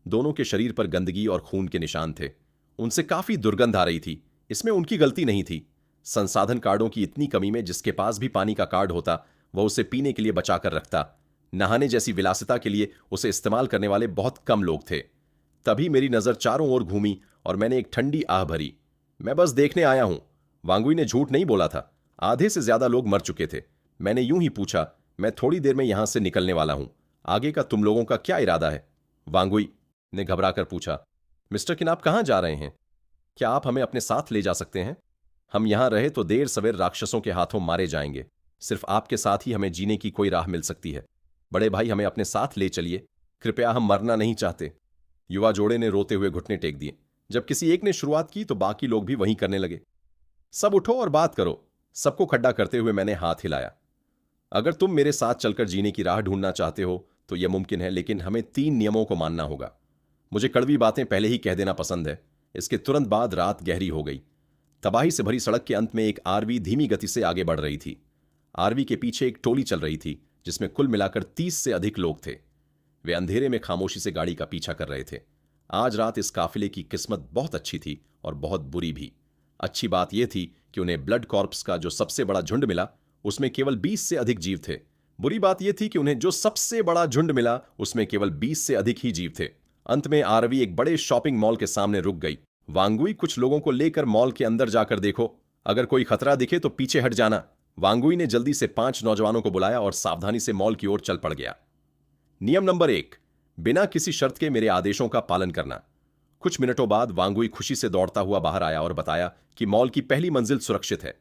दोनों के शरीर पर गंदगी और खून के निशान थे। उनसे काफी दुर्गंध आ रही थी। इसमें उनकी गलती नहीं थी। संसाधन कार्डों की इतनी कमी में जिसके पास भी पानी का कार्ड होता वह उसे पीने के लिए बचाकर रखता। नहाने जैसी विलासिता के लिए उसे इस्तेमाल करने वाले बहुत कम लोग थे। तभी मेरी नजर चारों ओर घूमी और मैंने एक ठंडी आह भरी। मैं बस देखने आया हूं। वांगुई ने झूठ नहीं बोला था। आधे से ज्यादा लोग मर चुके थे। मैंने यूं ही पूछा, मैं थोड़ी देर में यहां से निकलने वाला हूं, आगे का तुम लोगों का क्या इरादा है? वांगुई ने घबराकर पूछा, मिस्टर किन, आप कहां जा रहे हैं? क्या आप हमें अपने साथ ले जा सकते हैं? हम यहां रहे तो देर सवेर राक्षसों के हाथों मारे जाएंगे। सिर्फ आपके साथ ही हमें जीने की कोई राह मिल सकती है। बड़े भाई, हमें अपने साथ ले चलिए, कृपया, हम मरना नहीं चाहते। युवा जोड़े ने रोते हुए घुटने टेक दिए। जब किसी एक ने शुरुआत की तो बाकी लोग भी वहीं करने लगे। सब उठो और बात करो। सबको खड्डा करते हुए मैंने हाथ हिलाया। अगर तुम मेरे साथ चलकर जीने की राह ढूंढना चाहते हो तो यह मुमकिन है, लेकिन हमें 3 नियमों को मानना होगा। मुझे कड़वी बातें पहले ही कह देना पसंद है। इसके तुरंत बाद रात गहरी हो गई। तबाही से भरी सड़क के अंत में एक आरवी धीमी गति से आगे बढ़ रही थी। आरवी के पीछे एक टोली चल रही थी जिसमें कुल मिलाकर 30 से अधिक लोग थे। वे अंधेरे में खामोशी से गाड़ी का पीछा कर रहे थे। आज रात इस काफिले की किस्मत बहुत अच्छी थी और बहुत बुरी भी। अच्छी बात यह थी कि उन्हें ब्लड कॉर्प्स का जो सबसे बड़ा झुंड मिला उसमें केवल 20 से अधिक जीव थे। बुरी बात यह थी कि उन्हें जो सबसे बड़ा झुंड मिला उसमें केवल 20 से अधिक ही जीव थे। अंत में आरवी एक बड़े शॉपिंग मॉल के सामने रुक गई। वांगुई, कुछ लोगों को लेकर मॉल के अंदर जाकर देखो, अगर कोई खतरा दिखे तो पीछे हट जाना। वांगुई ने जल्दी से 5 नौजवानों को बुलाया और सावधानी से मॉल की ओर चल पड़ गया। नियम नंबर 1, बिना किसी शर्त के मेरे आदेशों का पालन करना। कुछ मिनटों बाद वांगुई खुशी से दौड़ता हुआ बाहर आया और बताया कि मॉल की पहली मंजिल सुरक्षित है।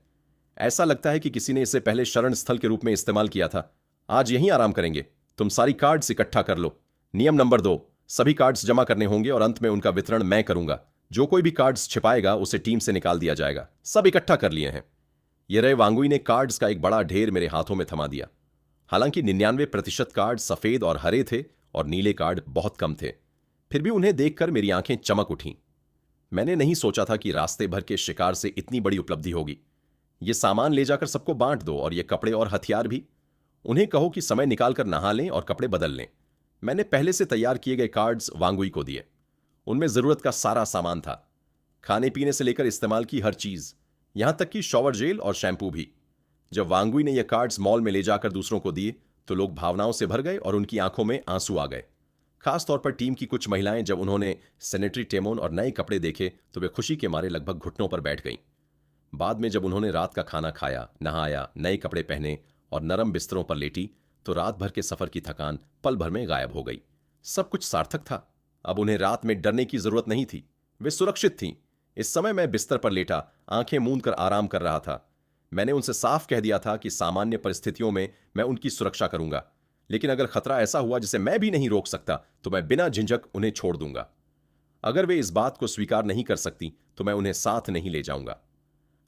ऐसा लगता है कि किसी ने इसे पहले शरण स्थल के रूप में इस्तेमाल किया था। आज यहीं आराम करेंगे। तुम सारी कार्ड्स इकट्ठा कर लो। नियम नंबर 2, सभी कार्ड्स जमा करने होंगे और अंत में उनका वितरण मैं करूंगा। जो कोई भी कार्ड्स छिपाएगा उसे टीम से निकाल दिया जाएगा। सब इकट्ठा कर लिए हैं। ये रहे। वांगुई ने कार्ड्स का एक बड़ा ढेर मेरे हाथों में थमा दिया। हालांकि 99% कार्ड सफेद और हरे थे और नीले कार्ड बहुत कम थे, फिर भी उन्हें देखकर मेरी आंखें चमक उठीं। मैंने नहीं सोचा था कि रास्ते भर के शिकार से इतनी बड़ी उपलब्धि होगी। ये सामान ले जाकर सबको बांट दो और ये कपड़े और हथियार भी। उन्हें कहो कि समय निकालकर नहा लें और कपड़े बदल लें। मैंने पहले से तैयार किए गए कार्ड्स वांगुई को दिए। उनमें जरूरत का सारा सामान था, खाने पीने से लेकर इस्तेमाल की हर चीज, यहां तक कि शॉवर जेल और शैम्पू भी। जब वांगुई ने ये कार्ड्स मॉल में ले जाकर दूसरों को दिए तो लोग भावनाओं से भर गए और उनकी आंखों में आंसू आ गए। खासतौर पर टीम की कुछ महिलाएं जब उन्होंने सैनिटरी टेमोन और नए कपड़े देखे तो वे खुशी के मारे लगभग घुटनों पर बैठ गईं। बाद में जब उन्होंने रात का खाना खाया, नहाया, नए कपड़े पहने और नरम बिस्तरों पर लेटी तो रात भर के सफर की थकान पल भर में गायब हो गई। सब कुछ सार्थक था। अब उन्हें रात में डरने की जरूरत नहीं थी, वे सुरक्षित थीं। इस समय मैं बिस्तर पर लेटा आंखें मूंद कर आराम कर रहा था। मैंने उनसे साफ कह दिया था कि सामान्य परिस्थितियों में मैं उनकी सुरक्षा करूंगा, लेकिन अगर खतरा ऐसा हुआ जिसे मैं भी नहीं रोक सकता तो मैं बिना झिझक उन्हें छोड़ दूंगा। अगर वे इस बात को स्वीकार नहीं कर सकती तो मैं उन्हें साथ नहीं ले जाऊंगा।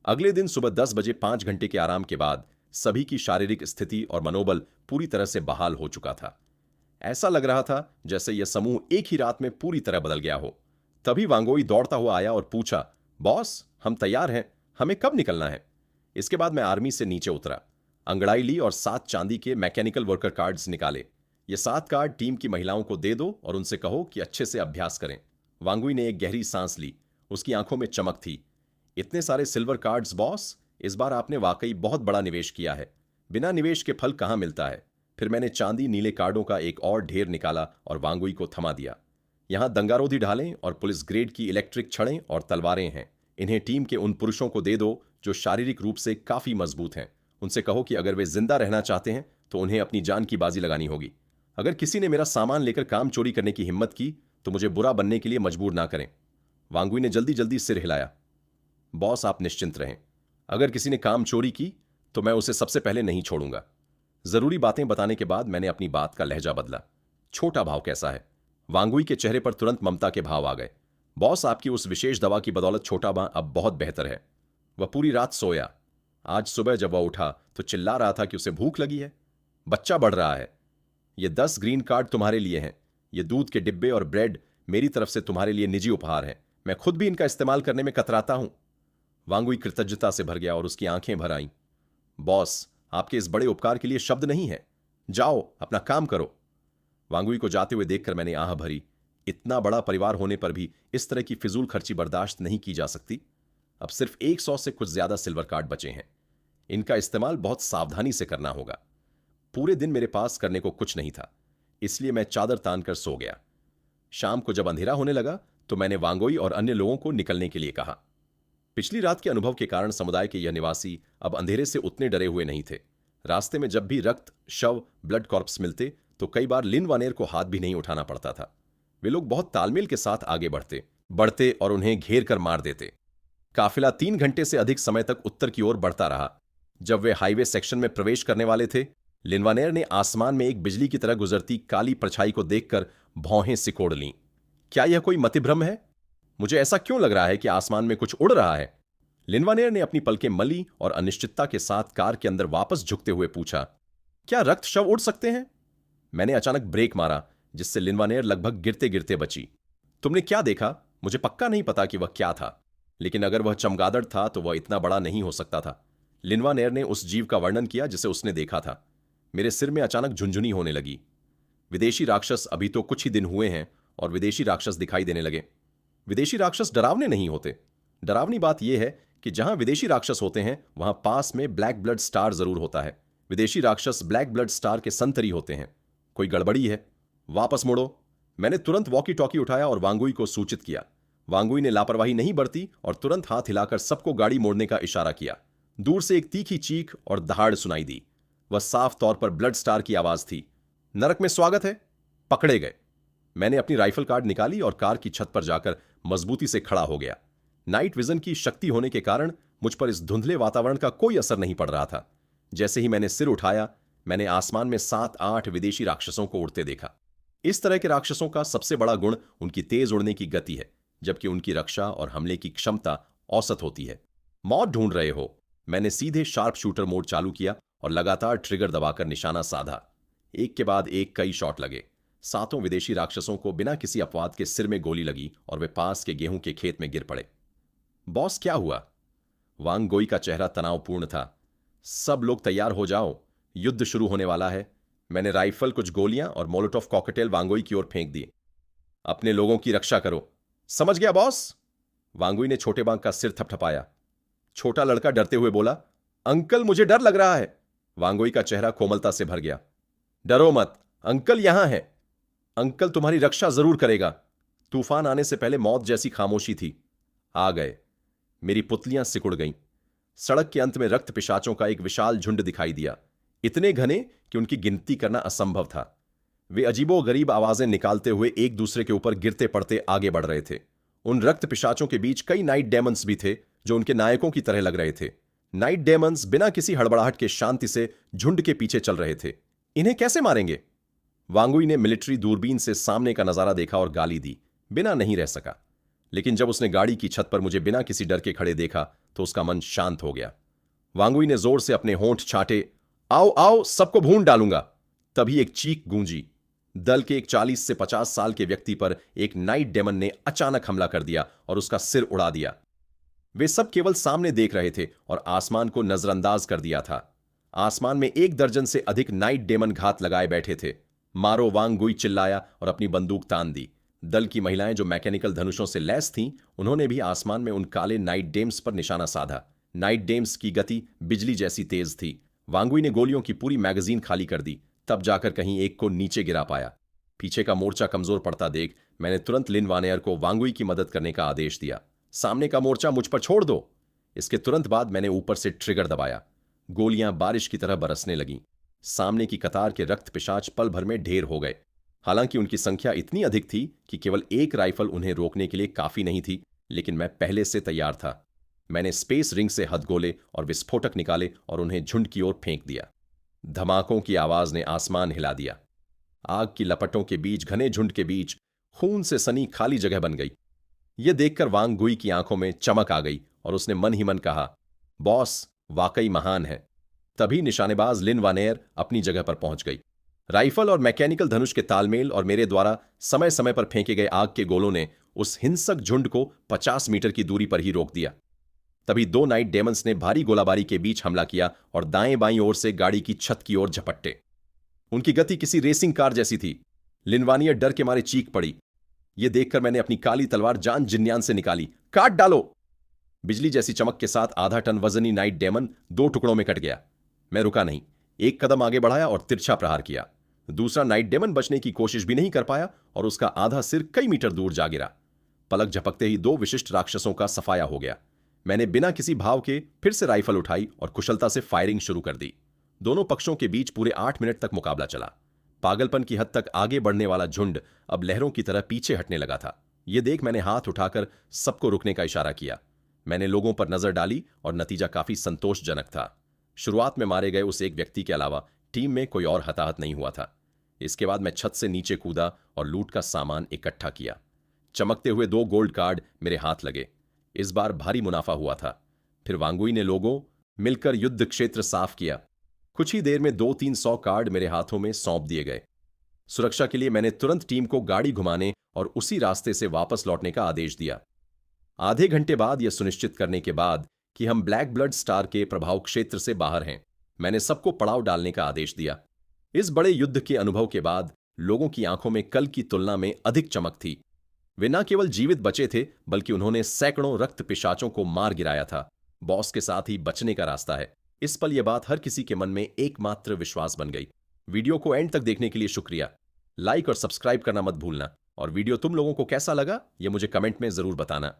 अगले दिन सुबह 10 बजे 5 घंटे के आराम के बाद सभी की शारीरिक स्थिति और मनोबल पूरी तरह से बहाल हो चुका था। ऐसा लग रहा था जैसे यह समूह एक ही रात में पूरी तरह बदल गया हो। तभी वांगोई दौड़ता हुआ आया और पूछा, बॉस, हम तैयार हैं, हमें कब निकलना है? इसके बाद मैं आर्मी से नीचे उतरा, अंगड़ाई ली और 7 चांदी के मैकेनिकल वर्कर कार्ड्स निकाले। ये 7 कार्ड टीम की महिलाओं को दे दो और उनसे कहो कि अच्छे से अभ्यास करें। वांगुई ने एक गहरी सांस ली, उसकी आंखों में चमक थी। इतने सारे सिल्वर कार्ड्स बॉस, इस बार आपने वाकई बहुत बड़ा निवेश किया है। बिना निवेश के फल कहां मिलता है? फिर मैंने चांदी नीले कार्डों का एक और ढेर निकाला और वांगुई को थमा दिया। यहां दंगारोधी ढालें और पुलिस ग्रेड की इलेक्ट्रिक छड़ें और तलवारें हैं। इन्हें टीम के उन पुरुषों को दे दो जो शारीरिक रूप से काफी मजबूत हैं। उनसे कहो कि अगर वे जिंदा रहना चाहते हैं तो उन्हें अपनी जान की बाजी लगानी होगी। अगर किसी ने मेरा सामान लेकर काम चोरी करने की हिम्मत की तो मुझे बुरा बनने के लिए मजबूर ना करें। वांगुई ने जल्दी जल्दी सिर हिलाया। बॉस, आप निश्चिंत रहें। अगर किसी ने काम चोरी की तो मैं उसे सबसे पहले नहीं छोड़ूंगा। जरूरी बातें बताने के बाद मैंने अपनी बात का लहजा बदला। छोटा भाव कैसा है? वांगुई के चेहरे पर तुरंत ममता के भाव आ गए। बॉस, आपकी उस विशेष दवा की बदौलत छोटा भाव अब बहुत बेहतर है। वह पूरी रात सोया। आज सुबह जब वह उठा तो चिल्ला रहा था कि उसे भूख लगी है। बच्चा बढ़ रहा है। ये 10 ग्रीन कार्ड तुम्हारे लिए हैं। ये दूध के डिब्बे और ब्रेड मेरी तरफ से तुम्हारे लिए निजी उपहार है। मैं खुद भी इनका इस्तेमाल करने में कतराता हूं। वांगुई कृतज्ञता से भर गया और उसकी आंखें भर आईं। बॉस, आपके इस बड़े उपकार के लिए शब्द नहीं है। जाओ, अपना काम करो। वांगुई को जाते हुए देखकर मैंने आह भरी। इतना बड़ा परिवार होने पर भी इस तरह की फिजूल खर्ची बर्दाश्त नहीं की जा सकती। अब सिर्फ 100 से कुछ ज्यादा सिल्वर कार्ड बचे हैं। इनका इस्तेमाल बहुत सावधानी से करना होगा। पूरे दिन मेरे पास करने को कुछ नहीं था, इसलिए मैं चादर तानकर सो गया। शाम को जब अंधेरा होने लगा तो मैंने वांगोई और अन्य लोगों को निकलने के लिए कहा। पिछली रात के अनुभव के कारण समुदाय के यह निवासी अब अंधेरे से उतने डरे हुए नहीं थे। रास्ते में जब भी रक्त, शव, ब्लड कॉर्प्स मिलते तो कई बार लिन वानेर को हाथ भी नहीं उठाना पड़ता था। वे लोग बहुत तालमेल के साथ आगे बढ़ते और उन्हें घेर कर मार देते। काफिला 3 घंटे से अधिक समय तक उत्तर की ओर बढ़ता रहा। जब वे हाईवे सेक्शन में प्रवेश करने वाले थे, लिनवानेर ने आसमान में एक बिजली की तरह गुजरती काली परछाई को देखकर भौहें सिकोड़ लीं। क्या यह कोई मतिभ्रम है? मुझे ऐसा क्यों लग रहा है कि आसमान में कुछ उड़ रहा है? लिनवानेर ने अपनी पलकें मली और अनिश्चितता के साथ कार के अंदर वापस झुकते हुए पूछा, क्या रक्त शव उड़ सकते हैं? मैंने अचानक ब्रेक मारा, जिससे लिनवानेर लगभग गिरते गिरते बची। तुमने क्या देखा? मुझे पक्का नहीं पता कि वह क्या था, लेकिन अगर वह चमगादड़ था तो वह इतना बड़ा नहीं हो सकता था। लिनवानेर ने उस जीव का वर्णन किया जिसे उसने देखा था। मेरे सिर में अचानक झुंझुनी होने लगी। विदेशी राक्षस अभी तो कुछ ही दिन हुए हैं और विदेशी राक्षस दिखाई देने लगे। विदेशी राक्षस डरावने नहीं होते। डरावनी बात यह है कि जहां विदेशी राक्षस होते हैं वहां पास में ब्लैक ब्लड स्टार जरूर होता है। विदेशी राक्षस ब्लैक ब्लड स्टार के संतरी होते हैं। कोई गड़बड़ी है। वापस मुड़ो। मैंने तुरंत वॉकी टॉकी उठाया और वांगुई को सूचित किया। वांगुई ने लापरवाही नहीं बरती और तुरंत हाथ हिलाकर सबको गाड़ी मोड़ने का इशारा किया। दूर से एक तीखी चीख और दहाड़ सुनाई दी। वह साफ तौर पर ब्लड स्टार की आवाज थी। नरक में स्वागत है। पकड़े गए। मैंने अपनी राइफल कार्ड निकाली और कार की छत पर जाकर मजबूती से खड़ा हो गया। नाइट विजन की शक्ति होने के कारण मुझ पर इस धुंधले वातावरण का कोई असर नहीं पड़ रहा था। जैसे ही मैंने सिर उठाया, मैंने आसमान में 7-8 विदेशी राक्षसों को उड़ते देखा। इस तरह के राक्षसों का सबसे बड़ा गुण उनकी तेज उड़ने की गति है, जबकि उनकी रक्षा और हमले की क्षमता औसत होती है। मौत ढूंढ रहे हो? मैंने सीधे शार्प शूटर मोड चालू किया और लगातार ट्रिगर दबाकर निशाना साधा। एक के बाद एक कई शॉट लगे। 7 विदेशी राक्षसों को बिना किसी अपवाद के सिर में गोली लगी और वे पास के गेहूं के खेत में गिर पड़े। बॉस, क्या हुआ? वांग गोई का चेहरा तनावपूर्ण था। सब लोग तैयार हो जाओ, युद्ध शुरू होने वाला है। मैंने राइफल, कुछ गोलियां और मोलोटोव कॉकटेल वांगोई की ओर फेंक दिए। अपने लोगों की रक्षा करो। समझ गया बॉस? वांगुई ने छोटे बांग का सिर थपथपाया। छोटा लड़का डरते हुए बोला, अंकल मुझे डर लग रहा है। वांगुई का चेहरा कोमलता से भर गया। डरो मत, अंकल यहां है। अंकल तुम्हारी रक्षा जरूर करेगा। तूफान आने से पहले मौत जैसी खामोशी थी। आ गए। मेरी पुतलियां सिकुड़ गईं। सड़क के अंत में रक्त पिशाचों का एक विशाल झुंड दिखाई दिया, इतने घने कि उनकी गिनती करना असंभव था। वे अजीबोगरीब आवाजें निकालते हुए एक दूसरे के ऊपर गिरते पड़ते आगे बढ़ रहे थे। उन रक्त पिशाचों के बीच कई नाइट डेमंस भी थे जो उनके नायकों की तरह लग रहे थे। नाइट डेमंस बिना किसी हड़बड़ाहट के शांति से झुंड के पीछे चल रहे थे। इन्हें कैसे मारेंगे? वांगुई ने मिलिट्री दूरबीन से सामने का नजारा देखा और गाली दी। बिना नहीं रह सका। लेकिन जब उसने गाड़ी की छत पर मुझे बिना किसी डर के खड़े देखा तो उसका मन शांत हो गया। वांगुई ने जोर से अपने होंठ छाटे, आओ आओ, सबको भून डालूंगा। तभी एक चीख गूंजी। दल के एक 40 से 50 साल के व्यक्ति पर एक नाइट डेमन ने अचानक हमला कर दिया और उसका सिर उड़ा दिया। वे सब केवल सामने देख रहे थे और आसमान को नजरअंदाज कर दिया था। आसमान में 1 दर्जन से अधिक नाइट डेमन घात लगाए बैठे थे। मारो, वांग गुई चिल्लाया और अपनी बंदूक तान दी। दल की महिलाएं जो मैकेनिकल धनुषों से लैस थीं, उन्होंने भी आसमान में उन काले नाइट डेम्स पर निशाना साधा। नाइट डेम्स की गति बिजली जैसी तेज थी। वांगुई ने गोलियों की पूरी मैगजीन खाली कर दी, तब जाकर कहीं एक को नीचे गिरा पाया। पीछे का मोर्चा कमजोर पड़ता देख मैंने तुरंत लिन वानेयर को वांगुई की मदद करने का आदेश दिया। सामने का मोर्चा मुझ पर छोड़ दो। इसके तुरंत बाद मैंने ऊपर से ट्रिगर दबाया। गोलियां बारिश की तरह बरसने लगीं। सामने की कतार के रक्त पिशाच पल भर में ढेर हो गए। हालांकि उनकी संख्या इतनी अधिक थी कि केवल एक राइफल उन्हें रोकने के लिए काफी नहीं थी, लेकिन मैं पहले से तैयार था। मैंने स्पेस रिंग से हथगोले और विस्फोटक निकाले और उन्हें झुंड की ओर फेंक दिया। धमाकों की आवाज ने आसमान हिला दिया। आग की लपटों के बीच, घने झुंड के बीच खून से सनी खाली जगह बन गई। यह देखकर वांग गुई की आंखों में चमक आ गई और उसने मन ही मन कहा, बॉस वाकई महान है। तभी निशानेबाज लिन वानेयर अपनी जगह पर पहुंच गई। राइफल और मैकेनिकल धनुष के तालमेल और मेरे द्वारा समय समय पर फेंके गए आग के गोलों ने उस हिंसक झुंड को 50 मीटर की दूरी पर ही रोक दिया। तभी 2 नाइट डेमंस ने भारी गोलाबारी के बीच हमला किया और दाएं बाईं ओर से गाड़ी की छत की ओर झपट्टे। उनकी गति किसी रेसिंग कार जैसी थी। लिनवानियर डर के मारे चीख पड़ी। यह देखकर मैंने अपनी काली तलवार जान जिन्यान से निकाली। काट डालो! बिजली जैसी चमक के साथ आधा टन वजनी नाइट डेमन 2 टुकड़ों में कट गया। मैं रुका नहीं, एक कदम आगे बढ़ाया और तिरछा प्रहार किया। दूसरा नाइट डेमन बचने की कोशिश भी नहीं कर पाया और उसका आधा सिर कई मीटर दूर जा गिरा। पलक झपकते ही 2 विशिष्ट राक्षसों का सफाया हो गया। मैंने बिना किसी भाव के फिर से राइफल उठाई और कुशलता से फायरिंग शुरू कर दी। दोनों पक्षों के बीच पूरे 8 मिनट तक मुकाबला चला। पागलपन की हद तक आगे बढ़ने वाला झुंड अब लहरों की तरह पीछे हटने लगा था। यह देख मैंने हाथ उठाकर सबको रुकने का इशारा किया। मैंने लोगों पर नजर डाली और नतीजा काफी संतोषजनक था। शुरुआत में मारे गए उस एक व्यक्ति के अलावा टीम में कोई और हताहत नहीं हुआ था। इसके बाद मैं छत से नीचे कूदा और लूट का सामान इकट्ठा किया। चमकते हुए 2 गोल्ड कार्ड मेरे हाथ लगे। इस बार भारी मुनाफा हुआ था। फिर वांगुई ने लोगों मिलकर युद्ध क्षेत्र साफ किया। कुछ ही देर में 200-300 कार्ड मेरे हाथों में सौंप दिए गए। सुरक्षा के लिए मैंने तुरंत टीम को गाड़ी घुमाने और उसी रास्ते से वापस लौटने का आदेश दिया। आधे घंटे बाद यह सुनिश्चित करने के बाद कि हम ब्लैक ब्लड स्टार के प्रभाव क्षेत्र से बाहर हैं, मैंने सबको पड़ाव डालने का आदेश दिया। इस बड़े युद्ध के अनुभव के बाद लोगों की आंखों में कल की तुलना में अधिक चमक थी। वे न केवल जीवित बचे थे, बल्कि उन्होंने सैकड़ों रक्त पिशाचों को मार गिराया था। बॉस के साथ ही बचने का रास्ता है। इस पल यह बात हर किसी के मन में एकमात्र विश्वास बन गई। वीडियो को एंड तक देखने के लिए शुक्रिया। लाइक और सब्सक्राइब करना मत भूलना और वीडियो तुम लोगों को कैसा लगा यह मुझे कमेंट में जरूर बताना।